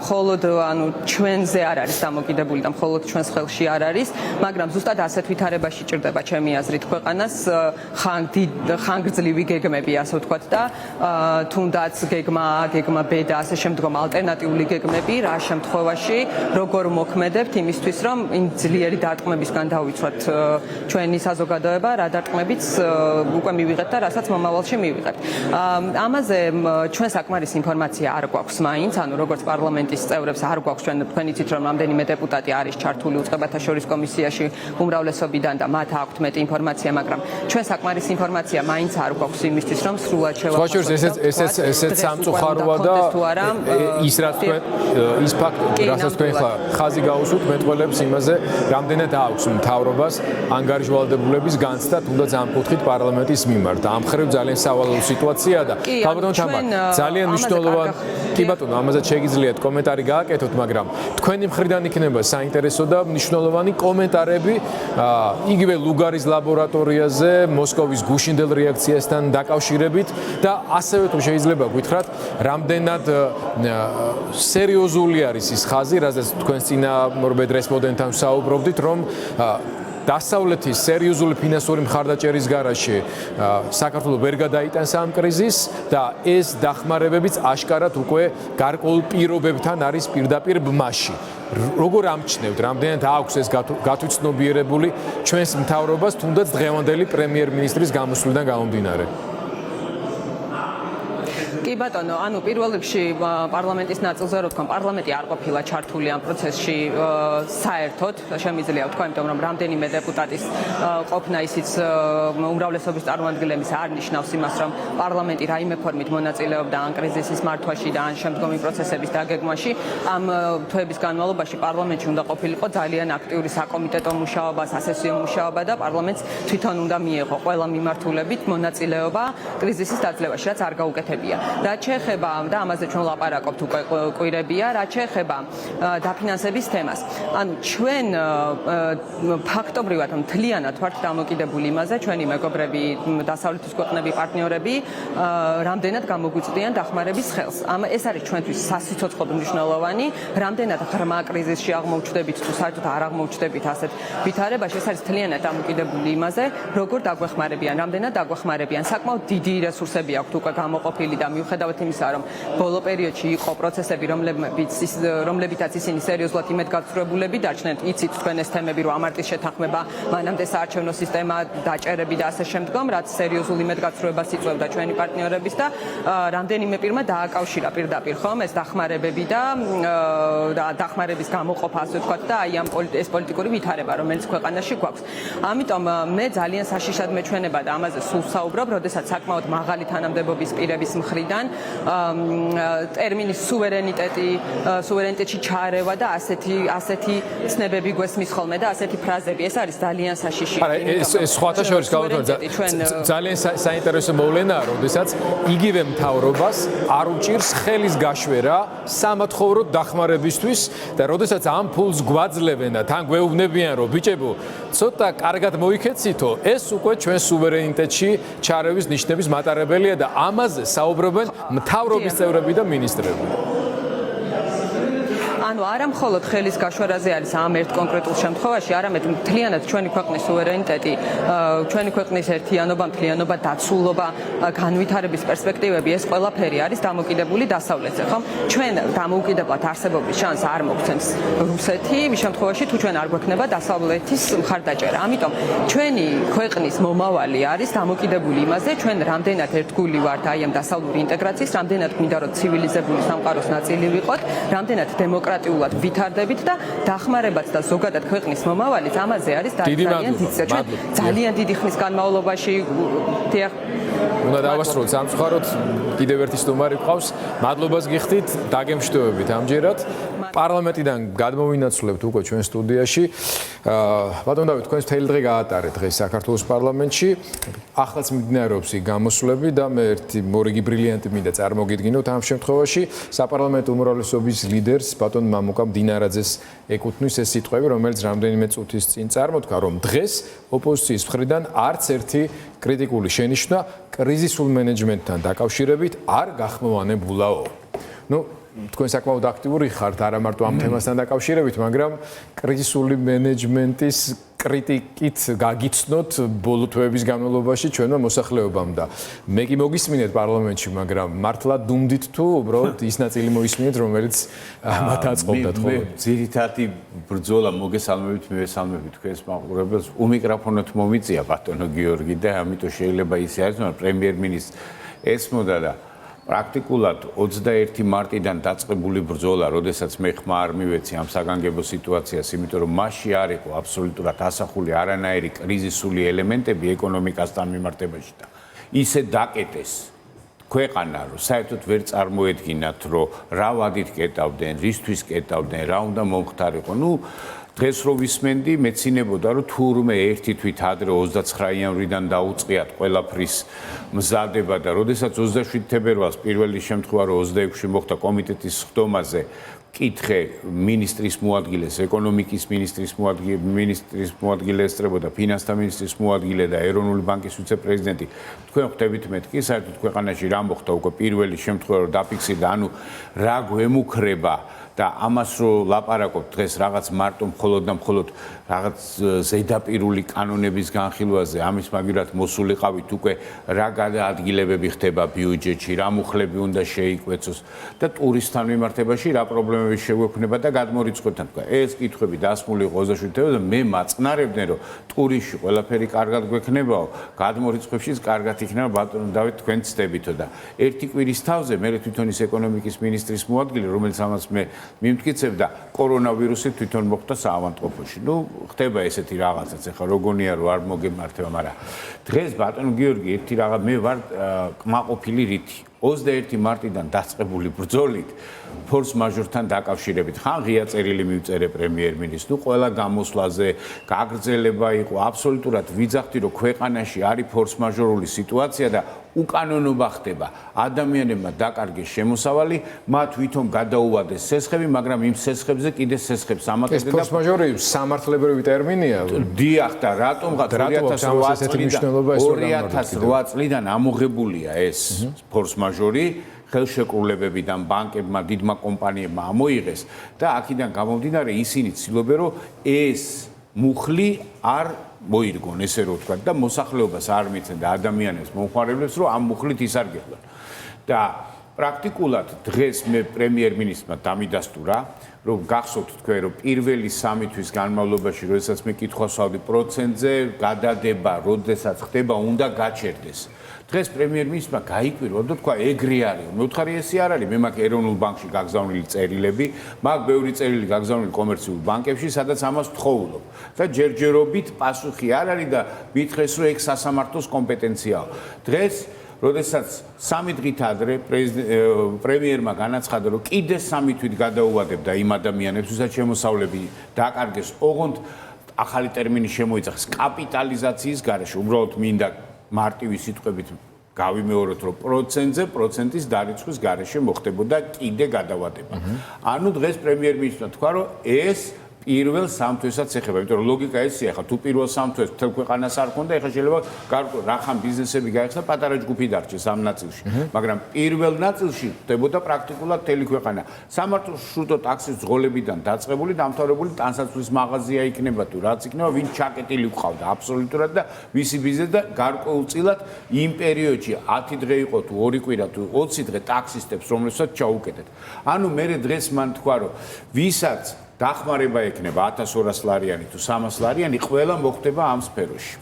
მხოლოდ ანუ ჩვენზე არ არის დამოკიდებული და მხოლოდ ჩვენს ხელში არ არის, მაგრამ ზუსტად ასეთ ვითარებაში ჭირდება ჩემი აზრით ქვეყანას ხანგრძლივი გეგმები, ასე ვთქვათ და თუნდაც გეგმა B და ასე შემდგომ ალტერნატიული გეგმები, რა შემთხვევაში როგორ მოქმედებთ იმისთვის, რომ იმ ძლიერი დარტყმებისგან დავიცვათ ჩვენი საზოგადოება საზოგადოება რა დარტყმებიც უკვე მივიღეთ და რასაც მომავალში მივიღებთ. ამაზე ჩვენ საკმარის ინფორმაცია არ გვაქვს მაინც, ანუ როგორც პარლამენტის წევრებს არ გვაქვს თქვენ იცით რომ რამდენიმე დეპუტატი არის ჩართული უწყებათა შორის კომისიაში უმრავლესობიდან და მათ აქვთ მეტი ინფორმაცია, მაგრამ ჩვენ საკმარის ინფორმაცია მაინც არ გვაქვს იმისთვის რომ სრულად შევახსოვოთ. ესეც სამწუხაროა და ის რაც თქვენ ის ფაქტი რასაც თქვენ ხაზი გაუსვით მეტყველებს იმაზე რამდენად აქვს მთავრობას ანგარიშვალდებულების განცდა თუნდაც ამ კუთხით პარლამენტის მიმართ. ამ ხრივ ძალიან სავალალო სიტუაციაა და ბატონო თამარ ძალიან მნიშვნელოვანი კი ბატონო ამაზე შეგიძლიათ კომენტარი გააკეთოთ, მაგრამ თქვენი მხრიდან იქნება საინტერესო და მნიშვნელოვანი კომენტარები იგივე ლუგარის ლაბორატორიაზე, მოსკოვის გუშინდელ რეაქციასთან დაკავშირებით და ასევე თუ შეიძლება გითხრათ, რამდენად სერიოზული არის ის ხაზი, რაზეც თქვენ წინამორბედ რესპონდენტთან საუბრობდით, რომ დასავლეთის სერიოზული ფინანსური მხარდაჭერის გარშე საქართველოს ვერ გადაიტანს ამ კრიზისს და ეს დახმარებებიც აშკარად უკვე გარკვეულ პირობებთან არის პირდაპირ ბმაში. როგორ ამჩნევთ, რამდენად აქვს ეს გათვითცნობიერებული ჩვენს მთავრობას, თუნდაც დღევანდელი პრემიერ-მინისტრის გამოსვლიდან გამომდინარე? კი ბატონო, ანუ პირველ რიგში პარლამენტის ნაწილზე რო თქვა, პარლამენტი არ ყოფილა ჩართული ამ პროცესში საერთოდ, შემიძლია ვთქვა, იმიტომ რომ რამდენიმე დეპუტატის ყოფნა ისიც უმრავლესობის წარმომადგენლების არ ნიშნავს იმას, რომ პარლამენტი რაიმე ფორმით მონაწილეობდა ან კრიზისის მართვაში და ან შემდგომი პროცესების დაგეგმვაში. ამ თვეების განმავლობაში პარლამენტში უნდა ყოფილიყო ძალიან აქტიური საკომიტეტო მუშაობა, სასესიო მუშაობა და პარლამენტს თვითონ უნდა მიეღო ყველა მიმართულებით მონაწილეობა კრიზისის დაძლევაში, რაც არ გაუკეთებია. რაც შეეხება და ამაზე ჩვენ ვლაპარაკობთ უკვე კვირებია, რაც შეეხება დაფინანსების თემას. ანუ ჩვენ ფაქტობრივად მთლიანად ვართ დამოკიდებული იმაზე, ჩვენი მეგობრები, დასავლეთის ქვეყნები, პარტნიორები, რამდენად გამოგვიწვდიან დახმარების ხელს. ეს არის ჩვენთვის სასიცოცხლო მნიშვნელოვანი, რამდენად ღრმა კრიზისში აღმოჩნდებით თუ საერთოდ არ აღმოჩნდებით ასეთ ვითარებაში, ეს არის მთლიანად დამოკიდებული იმაზე, როგორ დაგვეხმარებიან, რამდენად დაგვეხმარებიან. საკმაოდ დიდი რესურსები აქვთ უკვე გამოყოფილი და მიუხედავად იმისა, რომ ბოლო პერიოდში იყო პროცესები, რომლებითაც ისინი სერიოზულად იმედგაცრუებულები დარჩნენ, იცით თქვენ ეს თემები, რომ ამარტის შეთანხმება, მანამდე საარჩევნო სისტემა, დაჭერები და ასე შემდგომ, რაც სერიოზულ იმედგაცრუებას იწვევდა ჩვენი პარტნიორების და რამდენიმე პირმა დააკავშირა პირდაპირ ხომ ეს დახმარებები და დახმარების გამოყოფა, ასე ვთქვათ, და აი ამ ეს პოლიტიკური ვითარება, რომელიც ქვეყანაში გვაქვს. ამიტომ მე ძალიან საშიშად მეჩვენება და ამაზე სულ საუბრობ, როდესაც საკმაოდ მაღალი თანამდებობის პირების მხრიდან ტერმინის სუვერენიტეტში ჩარევა და ასეთი ცნებები გვესმის ხოლმე და ასეთი ფრაზები, ეს არის ძალიან საშიში. ეს სხვათა შორის ძალიან საინტერესო მოვლენაა, როდესაც იგივე მთავრობას არ უჭირს ხელის გაშვერა სამათხოვრო დახმარებისთვის და როდესაც ამ ფულს გვაძლევენ და თან გვეუბნებიან, რომ ბიჭებო, ცოტა კარგად მოიქეცითო, ეს უკვე ჩვენ სუვერენიტეტში ჩარევის ნიშნების მატარებელია და ამაზე საუბრობენ მთავრობის წევრები და მინისტრები. ანუ არა მხოლოდ ხელის გაშვერაზე არის ამ ერთ კონკრეტულ შემთხვევაში, არამედ მთლიანად ჩვენი ქვეყნის სუვერენიტეტი, ჩვენი ქვეყნის ერთიანობა, მთლიანობა, დაცულობა, განვითარების პერსპექტივები, ეს ყველაფერი არის დამოკიდებული დასავლეთზე, ხომ? ჩვენ დამოუკიდებლად არსებობის შანსს არ მოგცემს რუსეთი, იმ შემთხვევაში თუ ჩვენ არ გვექნება დასავლეთის მხარდაჭერა. ამიტომ ჩვენი ქვეყნის მომავალი არის დამოკიდებული იმაზე, ჩვენ რამდენად ერთგული ვართ აი ამ დასავლური ინტეგრაციის, რამდენად გვინდა რომ ცივილიზებული სამყაროს ნაწილი ვიყოთ, რამდენად დემოკრატიული ვითარდებით და დახმარებაც და ზოგადად ქვეყნის მომავალიც ამაზე არის ძალიან დიდი. ჩვენ ძალიან დიდი ხნის განმავლობაში უნდა დავასრულოთ სამწუხაროდ, კიდევ ერთი სტუმარი გვყავს. მადლობას გიხდით, დაგემშვიდობებით ამჯერად. პარლამენტიდან გადმოვინაცვლებთ უკვე ჩვენ სტუდიაში. ბატონ დავით, თქვენ მთელი დღე გაატარეთ დღეს საქართველოს პარლამენტში. ახლაც მიმდინარეობს გამოსვლები და მე ერთი მორიგი ბრილიანტი მინდა წარმოგიდგინოთ ამ შემთხვევაში. საპარლამენტო უმრავლესობის ლიდერს ბატონ მამუკა მდინარაძეს ეკუთვნის ეს სიტყვები, რომელიც რამდენიმე წუთის წინ წარმოთქა, რომ დღეს ოპოზიციის მხრიდან არც ერთი კრიტიკული შენიშვნა კრიზისულ მენეჯმენტთან დაკავშირებით არ გახმოვანებულაო. თქვენ საკმაოდ აქტიური ხართ არა მარტო ამ თემასთან დაკავშირებით, მაგრამ კრიზისული მენეჯმენტის კრიტიკით გაგიცნოთ ბოლო თვეების განმავლობაში ჩვენმა მოსახლეობამ და მე კი მოგისმინეთ პარლამენტში, მაგრამ მართლა დუმდით თუ უბრალოდ ის ნაწილი მოისმინეთ, რომელიც მათ აწყობდათ ხოლმე. მე ძირითადი ბრძოლა მოგესალმებით, მივესალმებით თქვენს მაყურებელს. უმიკროფონოთ მომიწია ბატონო გიორგი და ამიტომ შეიძლება ისე არის, მაგრამ პრემიერ-მინისტრს ესმოდა და პრაქტიკულად 21 მარტიდან დაწყებული ბრძოლა, როდესაც მე ხმა არ მივეცი ამ საგანგებო სიტუაციას, იმიტომ რომ მასში არ იყო აბსოლუტურად ასახული არანაირი კრიზისული ელემენტები ეკონომიკასთან მიმართებაში და ისე დაკეტეს ქვეყანა, რომ საერთოდ ვერ წარმოედგინათ, რომ რა ვადით კეტავდნენ, რისთვის კეტავდნენ, რა უნდა მომხდარიყო. დღეს რო ვისმენდი, მეცინებოდა, რომ თურმე ერთი თვით ადრე 29 იანვრიდან დაუწყიათ ყველაფრის მზადება და როდესაც 27 თებერვალს პირველი შემთხვევა რო 26-ში მოხდა კომიტეტის სხდომაზე კითხე მინისტრის მოადგილეს, ეკონომიკის მინისტრის მოადგილე ესწრებოდა, ფინანსთა მინისტრის მოადგილე და ეროვნული ბანკის ვიცე-პრეზიდენტი. თქვენ ხვდებით მეთქი, საერთოდ ქვეყანაში რა მოხდა უკვე პირველი შემთხვევა რო დაფიქსირდა, ანუ რა გვემუქრება და ამას რო ლაპარაკობთ დღეს რაღაც მარტო მხოლოდ რაღაც ზედაპირული კანონების განხილვაზე, ამის მაგივრად მოსულიყავით უკვე რა გადაადგილებები ხდება ბიუჯეტში, რა მუხლები უნდა შეიკვეცოს და ტურისტთან მიმართებაში რა პრობლემები შეგვექნება და გადმორიცხებთან. ეს კითხვები დასმული 27 თებერვალზე და მე მაწყნარებდნენ, რომ ტურისტში ყველაფერი კარგად გვექნებაო, გადმორიცხვებშიც კარგად იქნება ბატონო დავით თქვენ ცდებითო და ერთი კვირის თავზე მე თვითონ ის ეკონომიკის მინისტრის მოადგილე, რომელიც ამას მე მიმტკიცებდა, კორონავირუსით თვითონ მოხდა საავადმყოფოში. ხდება ესეთი რაღაცაც, ახლა როგორია რომ არ მოგემართება, მაგრამ დღეს ბატონო გიორგი ერთი რაღაც მე ვარ კმაყოფილი რითი 21 მარტიდან დაწყებული ბრძოლით ფორს მაჟორთან დაკავშირებით. ხან ღია წერილი მივწერე პრემიერ-მინისტრს, ყველა გამოსვლაზე გაგრძელება იყო, აბსოლუტურად ვიძახდი, რომ ქვეყანაში არის ფორს მაჟორული სიტუაცია და უკანონობა ხდება. ადამიანებმა დაკარგეს შემოსავალი, მათ ვითომ გადაუვადეს სესხები, მაგრამ იმ სესხებზე კიდე სესხებს ამატებდნენ და ფორს მაჟორი სამართლებრივი ტერმინია. დიახ და რატომღაც 2008 წლიდან ამოღებულია ეს ფორს მაჟორი ხელშეკრულებებიდან ბანკებმა, დიდმა კომპანიებმა ამოიღეს და აქედან გამომდინარე ისინი ცდილობენ, რომ ეს მუხლი არ მოირგონ, ესე რომ ვთქვა და მოსახლეობას არ მიცენ და ადამიანებს მომხმარებლებს, რომ ამ მუხლით ისარგებლონ. და პრაქტიკულად დღეს მე პრემიერ-მინისტრმა დამიდასტურა, რომ გახსოვთ თქვენ, რომ პირველი 3 თვის განმავლობაში, როდესაც მე კითხვას ვსვავდი პროცენტზე, გადადება, როდესაც ხდება, უნდა გაჩერდეს. დღეს პრემიერ-მინისტრმა გაიკვირვა და თქვა ეგრე არის. მე ვთხარი ესე არ არის, მე მაქვს ეროვნულ ბანკში გაგზავნილი წერილები, მაქვს ბევრი წერილი გაგზავნილი კომერციულ ბანკებში, სადაც ამას ვთხოვულობ. და ჯერჯერობით პასუხი არ არის და მითხეს, რომ ეგ სასამართლოს კომპეტენციაა. დღეს როდესაც 3 დღით ადრე პრემიერმა განაცხადა, რომ კიდე 3 თვით გადაუვადებდა იმ ადამიანებს, ვისაც შემოსავლები დაკარგეს, ოღონდ ახალი ტერმინი შემოიძახეს კაპიტალიზაციის გარეშე, უბრალოდ მინდა მარტივი სიტყვებით გავიმეოროთ, რომ პროცენტის დარიცხვის გარეშე მოხდებოდა კიდე გადავადება. ანუ დღეს პრემიერ-მინისტრმა თქვა, რომ ეს პირველ 3 თვესაც ეხება, იმიტომ რომ ლოგიკა ესეა, ხა თუ პირველ 3 თვეს მთელ ქვეყანას არ ქონდა, ეხლა შეიძლება გარკვეულ რახან ბიზნესები გაიხსნა, პატარა ჯგუფი დარჩეს ამ ნაწილში, მაგრამ პირველ ნაწილში ხდებოდა პრაქტიკულად მთელი ქვეყანა. სამართლმშრუტო ტაქსის ძღოლებიდან დაწყებული, დამთავრებული ტანსაცმლის მაღაზია იქნება თუ რაც იქნება, ვინ ჩაკეტილი ვყავდა აბსოლუტურად და მისი ბიზნესი და გარკვეულწილად იმ პერიოდში 10 დღე იყო თუ 2 კვირა თუ 20 დღე ტაქსისტებს, რომლებსაც ჩაუკეტეთ. ანუ მე დღეს მან თქვა, რომ ვისაც დახმარება ექნება 1200 ლარიანი თუ 300 ლარიანი, ყველა მოხდება ამ სფეროში.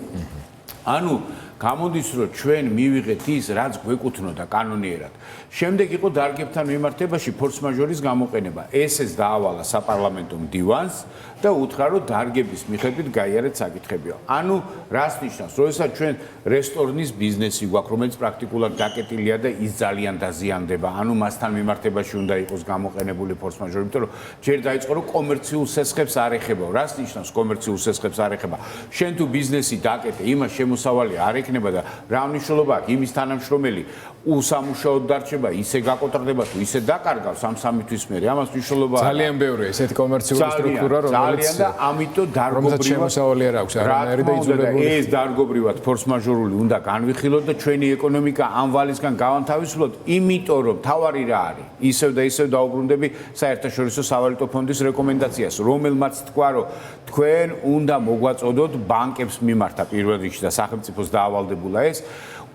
ანუ გამოდის, რომ ჩვენ მივიღეთ ის, რაც გვეკუთვნოდა კანონიერად. შემდეგ იყო დარგებთან მიმართებაში ფორს მაჟორის გამოყენება. ესეც დაავალა საპარლამენტო მდივანს და უთხრა, რომ დარგების მიხედვით გაიარეთ საკითხებია. ანუ რას ნიშნავს, როდესაც ჩვენ რესტორნის ბიზნესი გვაქვს, რომელიც პრაქტიკულად დაკეტილია და ის ძალიან დაზიანდება. ანუ მასთან მიმართებაში უნდა იყოს გამოყენებული ფორს მაჟორი, იმიტომ რომ ჯერ დაიწყო, რომ კომერციულ სესხებს არ ეხება. რას ნიშნავს კომერციულ სესხებს არ ეხება? შენ თუ ბიზნესი დაკეტე, იმას შემოსავალი არ ექნება და რა მნიშვნელობა აქვს იმის თანამშრომელი უსამუშაოდ დარჩება, ისე გაკოტრდება თუ ისე დაკარგავს ამ 3 თვის მერე. ამას მნიშვნელობა ძალიან ბევრია ესეთი კომერციული სტრუქტურა, რომელიც ძალიან და ამიტომ დარგობრივად შემოსავალი არ აქვს არანაირი და იძულებული. ეს დარგობრივად ფორს-მაჟორული უნდა განვიხილოთ და ჩვენი ეკონომიკა ამ ვალისგან გავანთავისუფლოთ, იმიტომ რომ თავარი რა არის. ისევ და ისევ დაუბრუნდები საერთაშორისო სავალუტო ფონდის რეკომენდაციას, რომელმაც თქვა, რომ თქვენ უნდა მოგვაწოდოთ ბანკებს მიმართა პირველ რიგში და სახელმწიფოს დაავალდებულა ეს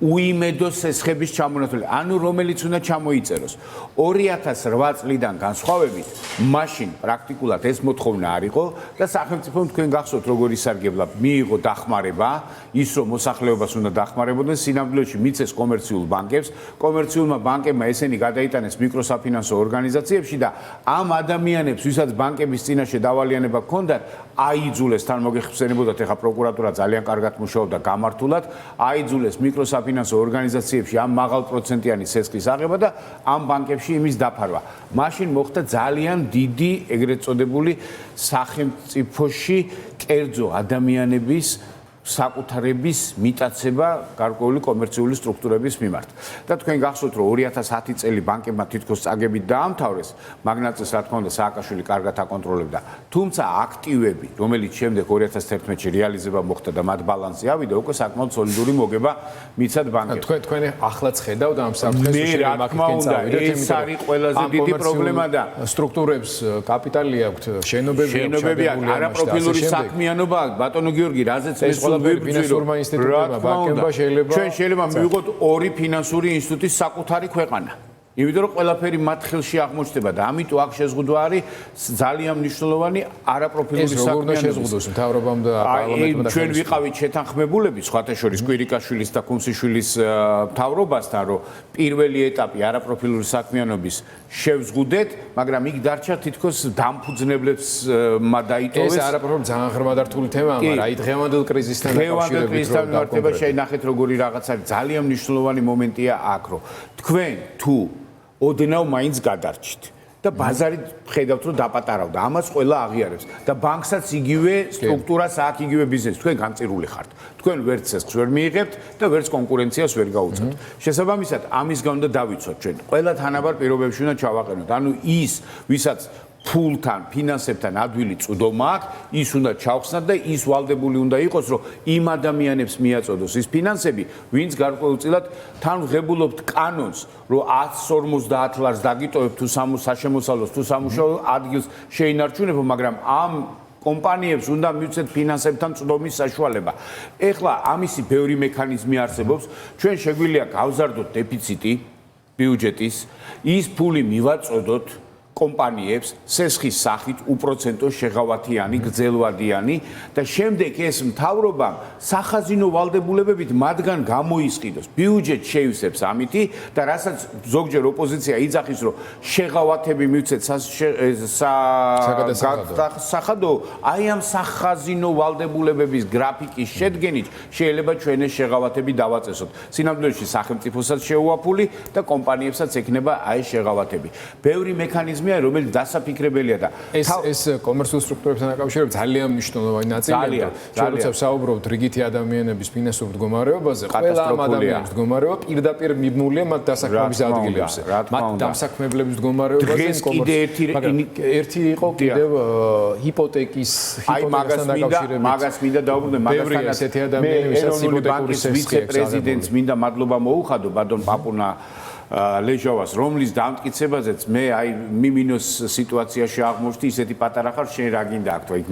უიმედო სესხების ჩამონათვალი, ანუ რომელიც უნდა ჩამოიწეროს. 2008 წლიდან განსხვავებით, მაშინ პრაქტიკულად ეს მოთხოვნა არ იყო და სახელმწიფომ თქვენ გახსოვთ როგორ ისარგებლა, მიიღო დახმარება, ის რომ მოსახლეობას უნდა დახმარებოდნენ, სინამდვილეში მიცეს კომერციულ ბანკებს, კომერციულმა ბანკებმა ესენი გადაიტანეს მიკროსაფინანსო ორგანიზაციებში და ამ ადამიანებს, ვისაც ბანკების წინაშე დავალიანება ჰქონდათ, აიძულეს თან მოგეხსენებოდათ, ეხა პროკურატურა ძალიან კარგად მუშაობდა გამართულად, აიძულეს მიკროსაფინანსო ორგანიზაციებში ამ მაღალპროცენტიანი სესხის აღება და ამ ბანკებში იმის დაფარვა. მაშინ მოხდა ძალიან დიდი ეგრეთ წოდებული სახელმწიფოში კერძო ადამიანების საკუთრების მიტაცება გარკვეული კომერციული სტრუქტურების მიმართ. და თქვენ გახსოვთ, რომ 2010 წელი ბანკებმა თითქოს წაგებით დაამთავრეს, მაგნატს რა თქმა უნდა სააკაშვილი კარგად აკონტროლებდა. თუმცა აქტივები, რომელიც შემდეგ 2011-ში რეალიზება მოხდა და მათ ბალანსი ავიდა, უკვე საკმაოდ სოლიდური მოგება მიცად ბანკებს. თქვენ ახლაც ხედავთ ამ საფრთხეს, მე რა თქმა უნდა, ეს არის ყველაზე დიდი პრობლემა და სტრუქტურებს კაპიტალი აქვთ, შენობები აქვს, არაპროფილური საქმიანობა აქვს, ბატონო გიორგი, რაზეც ფინანსურმა ინსტიტუტებმა, ბანკებმა შეიძლება ჩვენ შეიძლება მივიღოთ 2 ფინანსური ინსტიტუტის საკუთარი ქვეყანა. იმიტომ რომ ყველაფერი მათ ხელში აღმოჩნდება და ამიტომ აქ შეზღუდვა არის ძალიან მნიშვნელოვანი არაპროფილური საქმიანობა. ეს შეზღუდოს მთავრობამ და პარლამენტმა და ჩვენ ვიყავით შეთანხმებულები სხვათა შორის კვირიკაშვილის და კუნსიშვილის მთავრობასთან, რომ პირველი ეტაპი არაპროფილური საქმიანობის შევზღუდეთ, მაგრამ იქ დარჩა თითქოს დამფუძნებლებს დაიტოვეს. ეს არაპროფილური ძალიან ღრმადართული თემაა, მაგრამ აი დღევანდელ კრიზისთან დაკავშირებით ნახეთ როგორი რაღაც არის ძალიან მნიშვნელოვანი მომენტია აქ, რომ თქვენ თუ ოდნავ მაინც გადარჩით და ბაზარი ხედავთ რომ დაპატარავდა, ამას ყველა აღიარებს და ბანკსაც იგივე სტრუქტურას აქვს, იგივე ბიზნესი, თქვენ განწირული ხართ. თქვენ ვერც ცესხს ვერ მიიღებთ და ვერც კონკურენციას ვერ გაუწევთ. შესაბამისად, ამის გამო და დავიცოთ ჩვენ. ყველა თანაბარ პირობებში უნდა ჩავაყენოთ. ანუ ის, ვისაც ფულთან, ფინანსებთან ადვილი წვდომა აქვს, ის უნდა ჩავხსნათ და ის ვალდებული უნდა იყოს, რომ იმ ადამიანებს მიაწოდოს ის ფინანსები, ვინც გარკვეულწილად თან ვღებულობთ კანონს, რომ 150 ლარს დაგიტოვებ თუ საშემოსავლოს თუ სამუშაო ადგილს შეინარჩუნებო, მაგრამ ამ კომპანიებს უნდა მივცეთ ფინანსებთან წვდომის საშუალება. ეხლა ამისი ბევრი მექანიზმი არსებობს, ჩვენ შეგვიძლია გავზარდოთ დეფიციტი ბიუჯეტის, ის ფული მივაწოდოთ კომპანიებს სესხის სახით უპროცენტო შეღავათიანი, გრძელვადიანი და შემდეგ ეს მთავრობამ სახაზინო ვალდებულებებით მათგან გამოისყიდოს. ბიუჯეტ შეივსებს ამითი და რასაც ზოგჯერ ოპოზიცია იძახის, რომ შეღავათები მივცეთ სახადო, აი ამ სახაზინო ვალდებულებების გრაფიკის შედგენით შეიძლება ჩვენ ეს შეღავათები დავაწესოთ. სინამდვილეში სახელმწიფოსაც შეუაფული და კომპანიებსაც ექნება აი ეს შეღავათები. ბევრი მექანიზმი რომელიც დასაფიქრებელია და ეს კომერციულ სტრუქტურებთან დაკავშირებით ძალიან მნიშვნელოვანი ნაწილია. ჩვენ როცა ვსაუბრობთ რიგითი ადამიანების ფინანსურ მდგომარეობაზე, ყველა ამ ადამიანის მდგომარეობა პირდაპირ მიმულია მათ დასაქმების ადგილებზე. მათ დამსაქმებლების მდგომარეობაზე ერთი იყო კიდევ ჰიპოთეკის ჰიპოთეკასთან დაკავშირებით. მაგას მინდა დავუბრუნდე, მაგასთან ესეთი ადამიანები, ვისაც ჰიპოთეკური ვიცე-პრეზიდენტს მინდა მადლობა მოუხადო ბატონ პაპუნა ლეჟავას, რომლის დამტკიცებაზეც მე აი მიმინოს სიტუაციაში აღმოჩნდი, ისეთი პატარა ხარ, შენ რა გინდა აქ თქო, იქ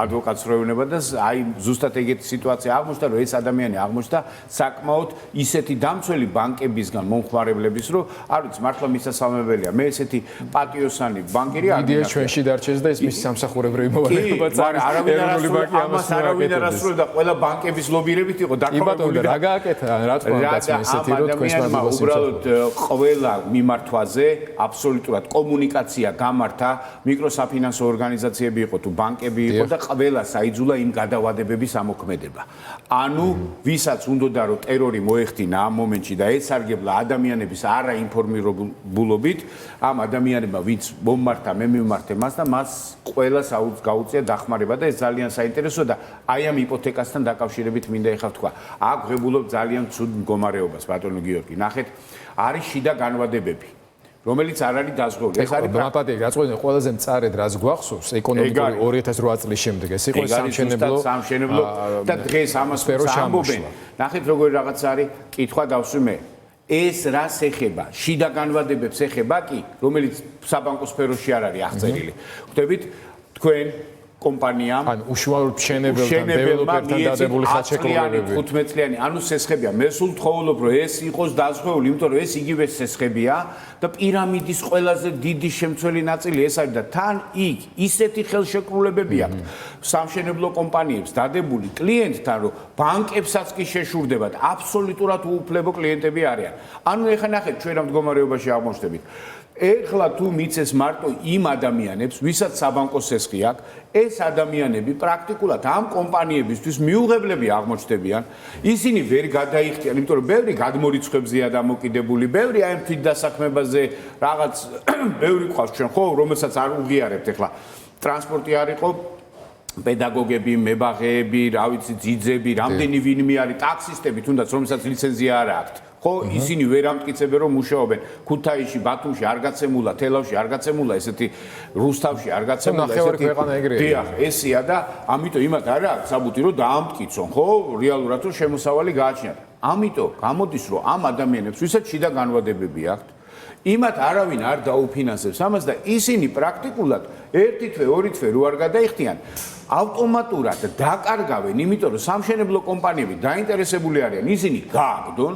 ადვოკატს როევნება და აი ზუსტად ეგეთი სიტუაცია აღმოჩნდა, რომ ეს ადამიანი აღმოჩნდა საკმაოდ ისეთი დამცველი ბანკებისგან მომხმარებლების, რომ არ ვიცი, მართლა მისასალმებელია. მე ესეთი პატიოსანი ბანკერი არ იდეა ჩვენში დარჩეს და ეს მისი სამსახურებრივი მოვალეობა წარსულდა. ამას არავინ არ ასრულებდა, ყველა ბანკების ლობირებით იყო დაკავებული. რა გააკეთა, რა თქმა უნდა, ესეთი რომ თქვენს მადლობას უბრალოდ ყველა მიმართვაზე აბსოლუტურად კომუნიკაცია გამართა, მიკროსაფინანსო ორგანიზაციები იყო თუ ბანკები იყო და ყველა საიძულა იმ გადავადებების ამოქმედება. ანუ ვისაც უნდოდა რომ ტერორი მოეხდინა ამ მომენტში და ესარგებლა ადამიანების არაინფორმირებულობით, ამ ადამიანებმა ვინც მომმართა, მე მიმართე მას და მას ყველას გაუწია დახმარება და ეს ძალიან საინტერესოა და აი ამ იპოთეკასთან დაკავშირებით მინდა ეხლა ვთქვა. აქ ღებულობ ძალიან ცუდ მდგომარეობას, ბატონო გიორგი. ნახეთ, არის შიდა განვადებები, რომელიც არ არის დაზღვეული. ეს არის მაპატიე, გაწყვეტენ ყველაზე მწარედ რაც გვახსოვს ეკონომიკური 2008 წლის შემდეგ. ეს იყო სამშენებლო და დღეს ამას ამბობენ. ნახეთ როგორი რაღაც არის, კითხვა დავსვი მე. ეს რას ეხება? შიდა განვადებებს ეხება კი, რომელიც საბანკო სფეროში არ არის აღწერილი. ხვდებით, თქვენ კომპანიამ ან უშუალოდ მშენებელთან დეველოპერთან დადებული ხელშეკრულებები 15 წლიანი ანუ სესხებია მე სულ თხოვლობ რომ ეს იყოს დაზღვეული იმიტომ რომ ეს იგივე სესხებია და პირამიდის ყველაზე დიდი შემცველი ნაწილი ეს არის და თან იქ ისეთი ხელშეკრულებები აქვს სამშენებლო კომპანიებს დადებული კლიენტთან რომ ბანკებსაც კი შეშურდებათ აბსოლუტურად უუფლებო კლიენტები არიან ანუ ეხლა ნახეთ ჩვენ ამ მდგომარეობაში აღმოჩნდებით ეხლა თუ მიცეს მარტო იმ ადამიანებს, ვისაც საბანკო სესხი აქვს, ეს ადამიანები პრაქტიკულად ამ კომპანიებისთვის მიუღებლები აღმოჩნდებიან. ისინი ვერ გადაიხდიან, იმიტომ რომ ბევრი გადმორიცხვებზეა დამოკიდებული, ბევრი აი თვითდასაქმებაზე რაღაც ბევრი ყავს ჩვენ, ხო, რომელსაც არ უღიარებთ ეხლა. ტრანსპორტი არ იყო პედაგოგები, მებაღეები, რა ვიცი, ძიძები, რამდენი ვინმე არის, ტაქსისტები, თუნდაც რომელსაც ლიცენზია არ აქვს. ხო ისინი ვერ ამტკიცებენ რომ მუშაობენ ქუთაისში, ბათუმში არ გაცემულა, თელავში არ გაცემულა, ესეთი რუსთავში არ გაცემულა, ესეთი დიახ, ესია და ამიტომ იმათ არა აქვს საბუთი რომ დაამტკიცონ, ხო, რეალურად რომ შემოსავალი გააჩნიათ. ამიტომ გამოდის რომ ამ ადამიანებს ვისაც შიდა განვადებები აქვთ, იმათ არავინ არ დაუფინანსებს ამას და ისინი პრაქტიკულად ერთი თვე, ორი თვე რო არ გადაიხდიან ავტომატურად დაკარგავენ, იმიტომ რომ სამშენებლო კომპანიები დაინტერესებული არიან ისინი გააგდონ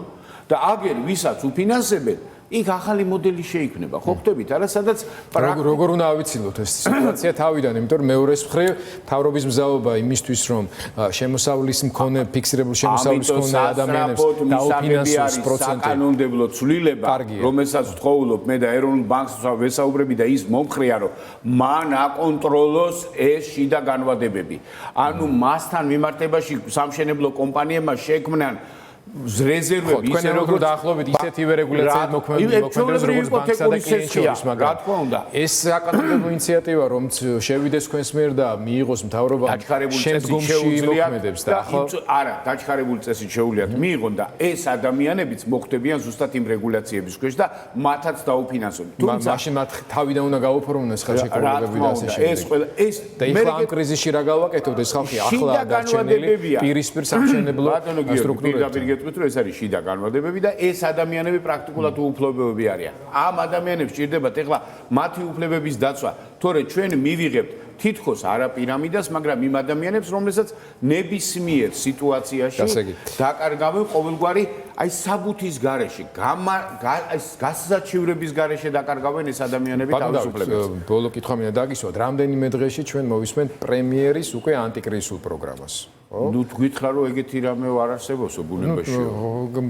და აგერ ვისაც უფინანსებენ, იქ ახალი მოდელი შეიქმნება. ხო ხვდებით, არა, სადაც როგორ უნდა ავიცილოთ ეს სიტუაცია თავიდან, იმიტომ რომ მეორეს მხრივ თავრობის მზაობა იმისთვის, რომ შემოსავლის მქონე ფიქსირებული შემოსავლის მქონე ადამიანებს დაუფინანსოს პროცენტი საკანონმდებლო ცვლილება, რომელსაც ვთხოვულობ მე და ეროვნულ ბანკს ვესაუბრები და ის მომხრია, რომ მან აკონტროლოს ეს შიდა განვადებები. ანუ მასთან მიმართებაში სამშენებლო კომპანიებმა შექმნან რეზერვები ისე როგორც დაახლოებით ისეთივე რეგულაციად მოქმედებს როგორც ბანკსა და კლიენტ შორის, მაგრამ ეს საკანონმდებლო ინიციატივა რომ შევიდეს თქვენს მიერ და მიიღოს მთავრობა შემდგომში მოქმედებს და ხო არა დაჩქარებული წესით შეუძლიათ მიიღონ და ეს ადამიანებიც მოხვდებიან ზუსტად იმ რეგულაციების ქვეშ და მათაც დაუფინანსონ. თუმცა მაშინ მათ თავიდან უნდა გაუფორმონ ეს ხელშეკრულებები და ასე შემდეგ. ეს ყველა ეს მე ამ კრიზისში რა გავაკეთოთ ეს ხალხი ახლა დარჩენილი პირისპირ სამშენებლო სტრუქტურებთან გეტყვით რომ ეს არის შიდა განვადებები და ეს ადამიანები პრაქტიკულად უუფლებოები არიან. ამ ადამიანებს ჭირდებათ ეხლა მათი უფლებების დაცვა, თორე ჩვენ მივიღებთ თითქოს არა პირამიდას, მაგრამ იმ ადამიანებს, რომლებსაც ნებისმიერ სიტუაციაში დაკარგავენ ყოველგვარი აი საბუთის გარეშე, გასაჩივრების გარეშე დაკარგავენ ეს ადამიანები თავისუფლებას. ბოლო კითხვა მინდა დაგისვათ, რამდენიმე დღეში ჩვენ მოვისმენთ პრემიერის უკვე ანტიკრიზისულ პროგრამას. ნუ გითხრა რომ ეგეთი რამე არ არსებობსო ბუნებაში.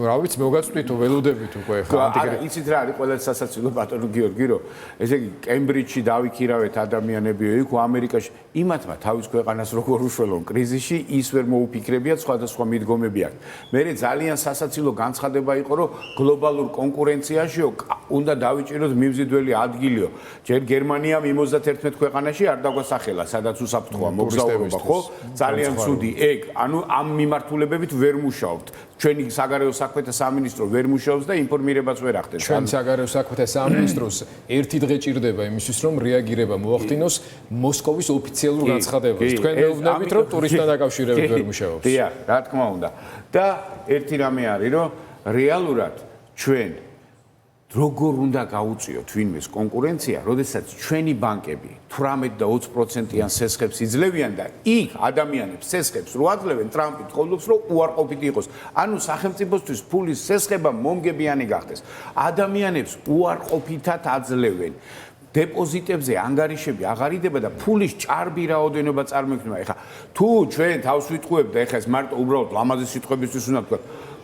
რა ვიცი, მოგაწვდითო, ველოდებით უკვე ხა ანტიკრიზისი. იცით რა არის ყველაზე სასაცილო ბატონო გიორგი, რომ ესე იგი კემბრიჯში დავიქირავეთ ადამიანები, იქ ამერიკაში იმათმა თავის ქვეყანას როგორ უშველონ კრიზისში, ის ვერ მოუფიქრებიათ სხვადასხვა მიდგომები აქვს. მე ძალიან სასაცილო განცხადება იყო, რომ გლობალურ კონკურენციაშიო უნდა დავიჭიროთ მიმზიდველი ადგილიო. ჯერ გერმანიამ 51 ქვეყანაში არ დაგვასახელა, სადაც უსაფრთხოა მოგზაურობა, ხო? ძალიან ცუდი. ანუ ამ მიმართულებებით ვერ მუშაობთ. ჩვენი საგარეო საქმეთა სამინისტრო ვერ მუშაობს და ინფორმირებას ვერ ახდენს. ჩვენი საგარეო საქმეთა სამინისტროს ერთი დღე ჭირდება იმისთვის, რომ რეაგირება მოახდინოს მოსკოვის ოფიციალურ განცხადებას. თქვენ მეუბნებით, რომ ტურისტთან დაკავშირებით ვერ მუშაობს. დიახ, რა თქმა უნდა. და ერთი რამე არის, რომ რეალურად ჩვენ როგორ უნდა გაუწიოთ ვინმეს კონკურენცია, როდესაც ჩვენი ბანკები 18 და 20%-იან სესხებს იძლევიან და იქ ადამიანებს სესხებს რო აძლევენ, ტრამპი თხოვობს რომ უარყოფითი იყოს. ანუ სახელმწიფოსთვის ფულის სესხება მომგებიანი გახდეს. ადამიანებს უარყოფითად აძლევენ. დეპოზიტებზე ანგარიშები აღარიდება და ფულის ჭარბი რაოდენობა წარმოიქმნება. ეხლა თუ ჩვენ თავს ვიტყუებთ და ეხლა ეს მარტო უბრალოდ ლამაზი სიტყვებისთვის უნდა თქვა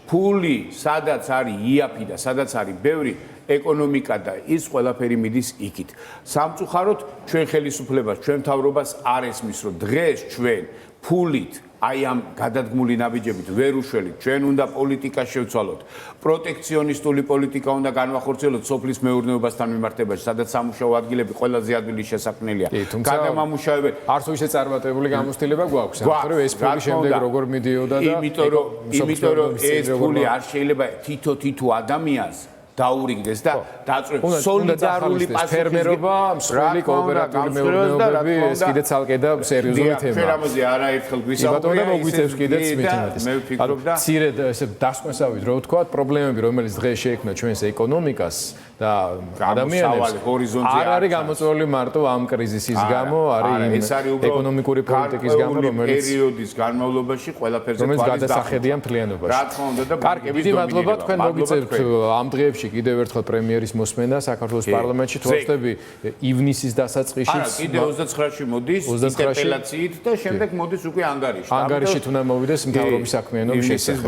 ფული სადაც არის იაფი და სადაც არის ბევრი ეკონომიკა და ის ყველაფერი მიდის იქით. სამწუხაროდ ჩვენ ხელისუფლებას, ჩვენ მთავრობას არ ესმის, რომ დღეს ჩვენ ფულით აი ამ გადადგმული ნაბიჯებით ვერ უშველით, ჩვენ უნდა პოლიტიკა შევცვალოთ. პროტექციონისტული პოლიტიკა უნდა განვახორციელოთ სოფლის მეურნეობასთან მიმართებაში, სადაც სამუშაო ადგილები ყველაზე ადვილი შესაქმნელია. გადამამუშავებელი არც ისე წარმატებული გამოცდილება გვაქვს, მაგრამ ეს ფული შემდეგ როგორ მიდიოდა და იმიტომ რომ ეს ფული არ შეიძლება თითო ადამიანს დაურიგდეს და დაწყვეტს სოლიდარული ფერმერობა, მსხვილი კოოპერატიული მეურნეობები, ეს კიდე ცალკე და სერიოზული თემაა. ჩვენ ამაზე არაერთხელ გვისაუბრია, მოგვიწევს კიდეც მითუმეტეს. მე ვფიქრობ და ცირედ ესე დასკვნესავით რო ვთქვა, პრობლემები, რომელიც დღეს შეექმნა ჩვენს ეკონომიკას და ადამიანებს არ არის გამოწვეული მარტო ამ კრიზისის გამო, არის ეკონომიკური პოლიტიკის გამო, რომელიც პერიოდის განმავლობაში ყველაფერზე რომელიც გადასახედია მთლიანობაში. რა თქმა უნდა და კარგი მადლობა თქვენ მოგიწევთ ამ დღეებში კიდევ ერთხელ პრემიერის მოსმენა საქართველოს პარლამენტში თვალწები ივნისის დასაწყისში. არა, კიდე 29-ში მოდის ინტერპელაციით და შემდეგ მოდის უკვე ანგარიში. ანგარიშით უნდა მოვიდეს მთავრობის საქმიანობის შესახებ.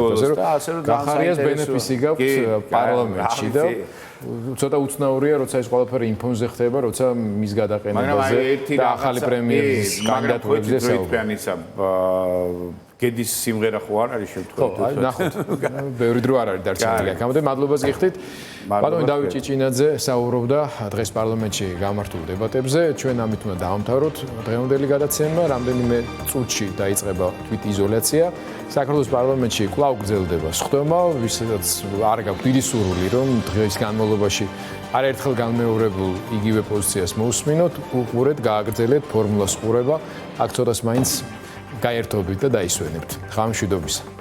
გახარიას ბენეფისი გაქვთ პარლამენტში და ცოტა უცნაურია, როცა ეს ყველაფერი ინფონზე ხდება, როცა მის გადაყენებაზე და ახალი პრემიერის კანდიდატურებზე საუბრობთ. გედის სიმღერა ხო არ არის შემთხვევით? ნახოთ. ბევრი დრო არ არის დარჩენილი აქ. ამიტომ მადლობას გიხდით. ბატონი დავით ჭიჭინაძე საუბრობდა დღეს პარლამენტში გამართულ დებატებზე. ჩვენ ამით უნდა დავამთავროთ დღევანდელი გადაცემა. რამდენიმე წუთში დაიწყება თვითიზოლაცია. საქართველოს პარლამენტში კვლავ გრძელდება სხდომა, ვისაც არ გაქვს დიდი სურვილი, რომ დღის განმავლობაში არაერთხელ განმეორებულ იგივე პოზიციას მოусმინოთ, უყურეთ, გააგრძელეთ ფორმულას ყურება. აქ ცოტას მაინც გაერთობით და დაისვენებთ. ღამე მშვიდობისა.